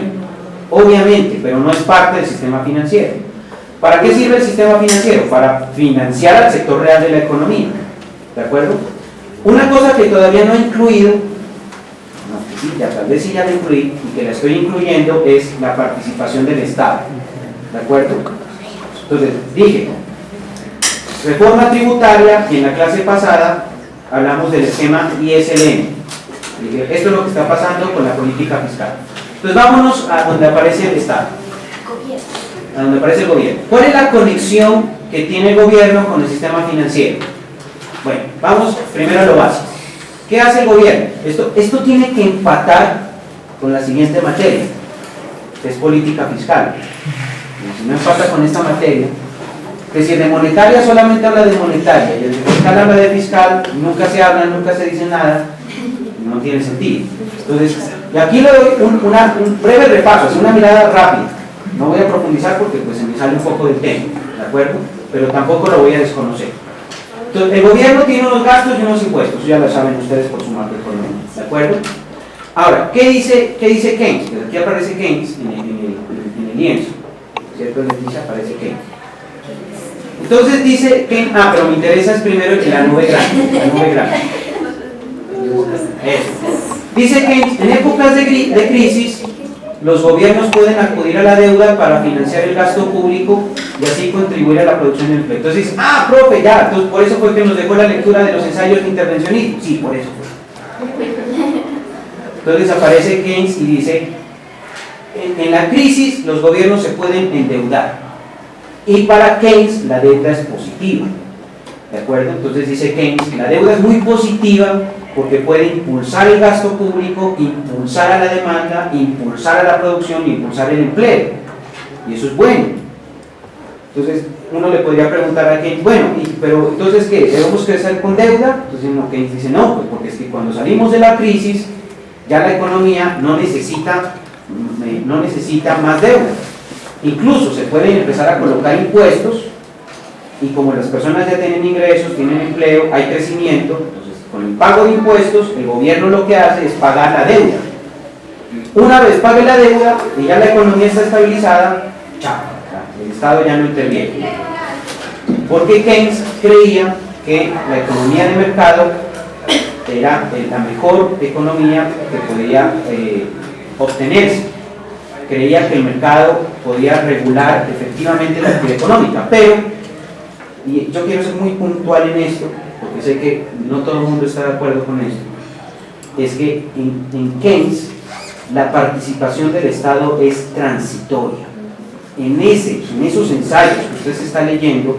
obviamente, pero no es parte del sistema financiero. ¿Para qué sirve el sistema financiero? Para financiar al sector real de la economía. ¿De acuerdo? Una cosa que todavía no he incluido, tal vez sí ya la incluí, y que la estoy incluyendo, es la participación del Estado. ¿De acuerdo? Entonces, dije, reforma tributaria, y en la clase pasada hablamos del esquema ISLM. Dije, esto es lo que está pasando con la política fiscal. Entonces, vámonos a donde aparece el Estado, a donde aparece el gobierno. ¿Cuál es la conexión que tiene el gobierno con el sistema financiero? Bueno, vamos primero a lo básico. ¿Qué hace el gobierno? Esto tiene que empatar con la siguiente materia, que es política fiscal. Y si no empata con esta materia, que si el de monetaria solamente habla de monetaria y el de fiscal habla de fiscal, nunca se habla, nunca se dice nada, no tiene sentido. Entonces, y aquí le doy un breve repaso, es una mirada rápida. No voy a profundizar porque pues se me sale un poco del tema, ¿de acuerdo? Pero tampoco lo voy a desconocer. Entonces, el gobierno tiene unos gastos y unos impuestos, ya lo saben ustedes por su macroeconomía, ¿de acuerdo? Ahora, ¿qué dice Keynes? Pues aquí aparece Keynes en el lienzo, ¿cierto? En el lienzo aparece Keynes. Entonces dice Keynes, pero me interesa es primero la nube grande. Eso. Dice Keynes, en épocas de crisis, los gobiernos pueden acudir a la deuda para financiar el gasto público y así contribuir a la producción de empleo. Entonces, profe, ya, entonces por eso fue que nos dejó la lectura de los ensayos de intervencionismo. Sí, por eso fue. Entonces aparece Keynes y dice, en la crisis los gobiernos se pueden endeudar y para Keynes la deuda es positiva, ¿de acuerdo? Entonces dice Keynes que la deuda es muy positiva porque puede impulsar el gasto público, impulsar a la demanda, impulsar a la producción y impulsar el empleo, y eso es bueno. Entonces uno le podría preguntar a Keynes, bueno, pero entonces ¿qué? ¿Debemos crecer con deuda? Entonces Keynes dice, no, pues porque es que cuando salimos de la crisis ya la economía no necesita más deuda. Incluso se pueden empezar a colocar impuestos y como las personas ya tienen ingresos, tienen empleo, hay crecimiento, entonces con el pago de impuestos el gobierno lo que hace es pagar la deuda. Una vez pague la deuda y ya la economía está estabilizada, chao, el Estado ya no interviene. Porque Keynes creía que la economía de mercado era la mejor economía que podía obtenerse. Creía que el mercado podía regular efectivamente la actividad económica, pero, y yo quiero ser muy puntual en esto, porque sé que no todo el mundo está de acuerdo con esto, es que en Keynes la participación del Estado es transitoria. En esos ensayos que usted se está leyendo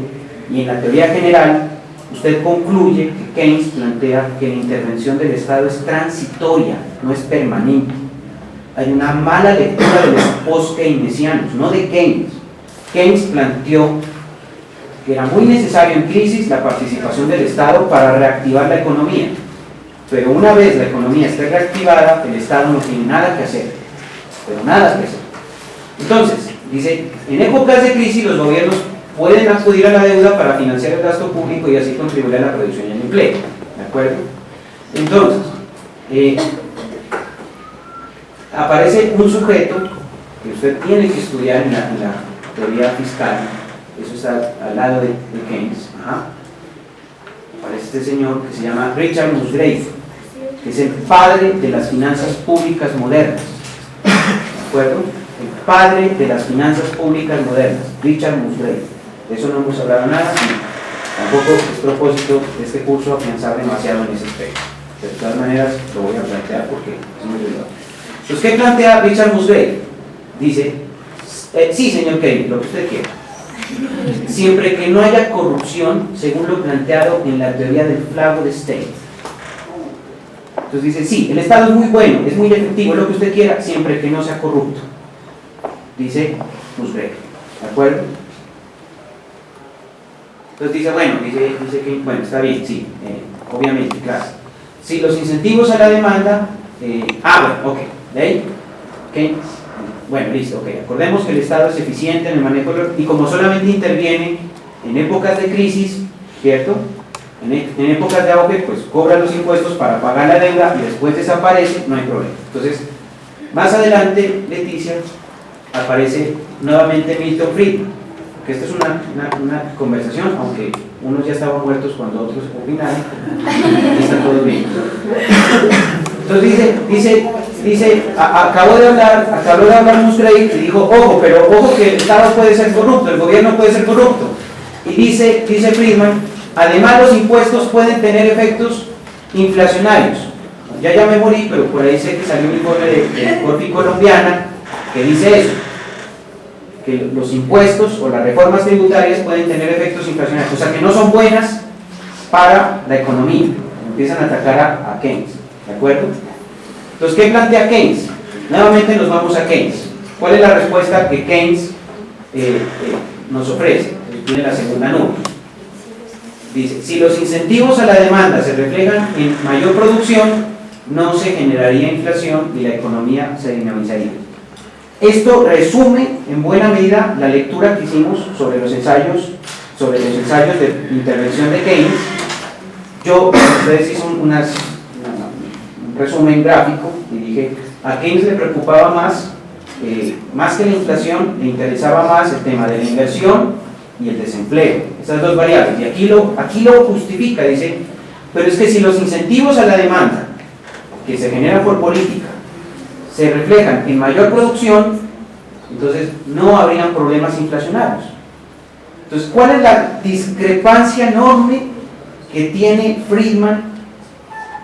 y en la teoría general, usted concluye que Keynes plantea que la intervención del Estado es transitoria, no es permanente. Hay una mala lectura de los post-keynesianos, no de Keynes. Keynes planteó que era muy necesario en crisis la participación del Estado para reactivar la economía. Pero una vez la economía esté reactivada, el Estado no tiene nada que hacer. Pero nada que hacer. Entonces, dice, en épocas de crisis los gobiernos pueden acudir a la deuda para financiar el gasto público y así contribuir a la producción y al empleo. ¿De acuerdo? Entonces, aparece un sujeto que usted tiene que estudiar en la teoría fiscal, eso está al lado de Keynes. Aparece este señor que se llama Richard Musgrave, que es el padre de las finanzas públicas modernas. ¿De acuerdo? El padre de las finanzas públicas modernas, Richard Musgrave. De eso no hemos hablado nada y tampoco es propósito de este curso pensar demasiado en ese aspecto. De todas maneras lo voy a plantear porque es muy relevante. Entonces, ¿qué plantea Richard Musgrave? Dice, sí señor Keynes, lo que usted quiera, siempre que no haya corrupción según lo planteado en la teoría del flag state. Entonces dice, sí, el Estado es muy bueno, es muy efectivo, lo que usted quiera, siempre que no sea corrupto, dice Musgrave. ¿De acuerdo? Entonces dice, dice que, bueno, está bien, sí, obviamente, claro. Si los incentivos a la demanda, bueno, ok, ¿de ahí? Okay. Bueno, listo, ok. Acordemos que el Estado es eficiente en el manejo y como solamente interviene en épocas de crisis, ¿cierto? En épocas de auge, pues cobra los impuestos para pagar la deuda y después desaparece, no hay problema. Entonces, más adelante, Leticia, aparece nuevamente Milton Friedman, que esta es una conversación, aunque unos ya estaban muertos cuando otros opinaron, y está todo bien. Entonces dice, acabó de hablar Musgrave y dijo, ojo que el Estado puede ser corrupto, el gobierno puede ser corrupto. Y dice Friedman, además los impuestos pueden tener efectos inflacionarios. Ya me morí, pero por ahí sé que salió un informe de Corfi Colombiana que dice eso, que los impuestos o las reformas tributarias pueden tener efectos inflacionarios, o sea que no son buenas para la economía. Empiezan a atacar a Keynes. ¿De acuerdo? Entonces, ¿qué plantea Keynes? Nuevamente nos vamos a Keynes. ¿Cuál es la respuesta que Keynes nos ofrece? Tiene la segunda nube. Dice, si los incentivos a la demanda se reflejan en mayor producción, no se generaría inflación y la economía se dinamizaría. Esto resume en buena medida la lectura que hicimos sobre los ensayos de intervención de Keynes. Yo, ustedes hice un resumen gráfico y dije, a Keynes le preocupaba más que la inflación, le interesaba más el tema de la inversión y el desempleo, esas dos variables, y aquí lo justifica, dice, pero es que si los incentivos a la demanda que se generan por política se reflejan en mayor producción, entonces no habrían problemas inflacionarios. Entonces, ¿cuál es la discrepancia enorme que tiene Friedman?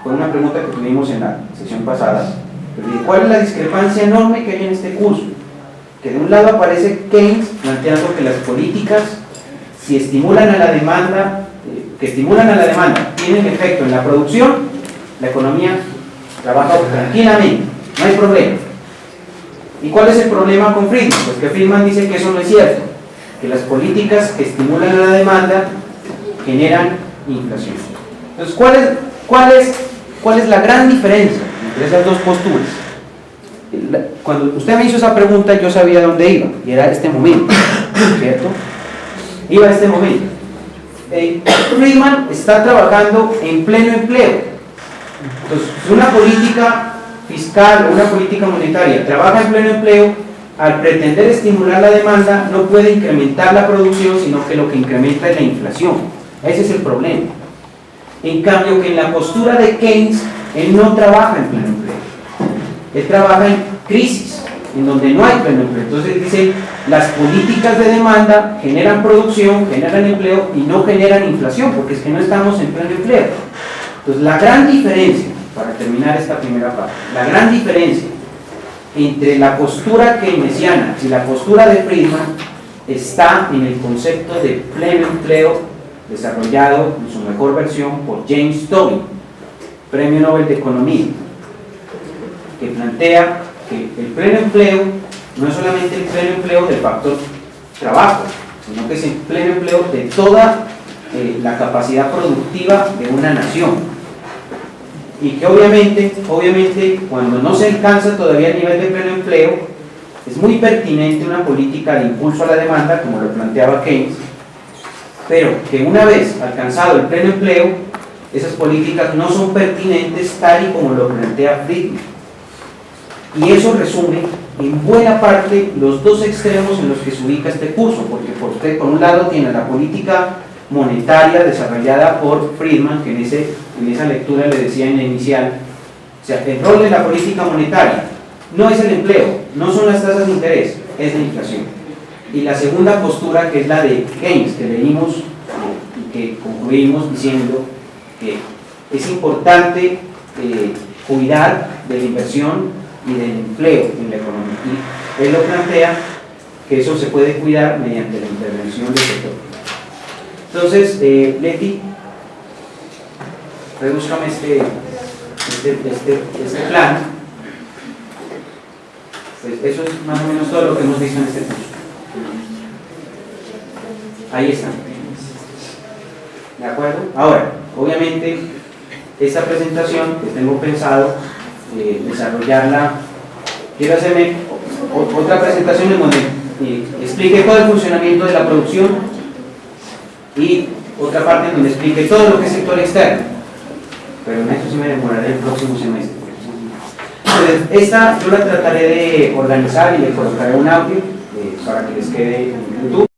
Fue una pregunta que tuvimos en la sesión pasada. ¿Cuál es la discrepancia enorme que hay en este curso? Que de un lado aparece Keynes planteando que las políticas, si estimulan a la demanda, tienen efecto en la producción, la economía trabaja tranquilamente, no hay problema. ¿Y cuál es el problema con Friedman? Pues que Friedman dice que eso no es cierto, que las políticas que estimulan a la demanda generan inflación. Entonces, ¿cuál es la gran diferencia entre esas dos posturas? Cuando usted me hizo esa pregunta, yo sabía dónde iba, y era este momento, ¿cierto? Iba a este momento. Friedman está trabajando en pleno empleo. Entonces, si una política fiscal o una política monetaria trabaja en pleno empleo, al pretender estimular la demanda, no puede incrementar la producción, sino que lo que incrementa es la inflación. Ese es el problema. En cambio, que en la postura de Keynes, él no trabaja en pleno empleo. Él trabaja en crisis, en donde no hay pleno empleo. Entonces dice, las políticas de demanda generan producción, generan empleo y no generan inflación, porque es que no estamos en pleno empleo. Entonces, la gran diferencia, para terminar esta primera parte, la gran diferencia entre la postura keynesiana y la postura de Friedman está en el concepto de pleno empleo desarrollado en su mejor versión por James Tobin, Premio Nobel de Economía, que plantea que el pleno empleo no es solamente el pleno empleo del factor trabajo, sino que es el pleno empleo de toda la capacidad productiva de una nación. Y que obviamente cuando no se alcanza todavía el nivel de pleno empleo, es muy pertinente una política de impulso a la demanda, como lo planteaba Keynes, pero que una vez alcanzado el pleno empleo, esas políticas no son pertinentes tal y como lo plantea Friedman. Y eso resume en buena parte los dos extremos en los que se ubica este curso, porque por un lado tiene la política monetaria desarrollada por Friedman, que en esa lectura le decía en la inicial, o sea, el rol de la política monetaria no es el empleo, no son las tasas de interés, es la inflación. Y la segunda postura, que es la de Keynes, que leímos y que concluimos diciendo que es importante cuidar de la inversión y del empleo en la economía. Y él lo plantea que eso se puede cuidar mediante la intervención del sector. Entonces, Leti, redúzcame este plan. Pues eso es más o menos todo lo que hemos visto en este curso. Ahí está. ¿De acuerdo? Ahora, obviamente, esta presentación que tengo pensado desarrollarla, quiero hacerme otra presentación en donde explique todo el funcionamiento de la producción y otra parte en donde explique todo lo que es sector externo, pero en eso sí me demoraré el próximo semestre. Entonces, esta yo la trataré de organizar y le colocaré un audio para que les quede en YouTube.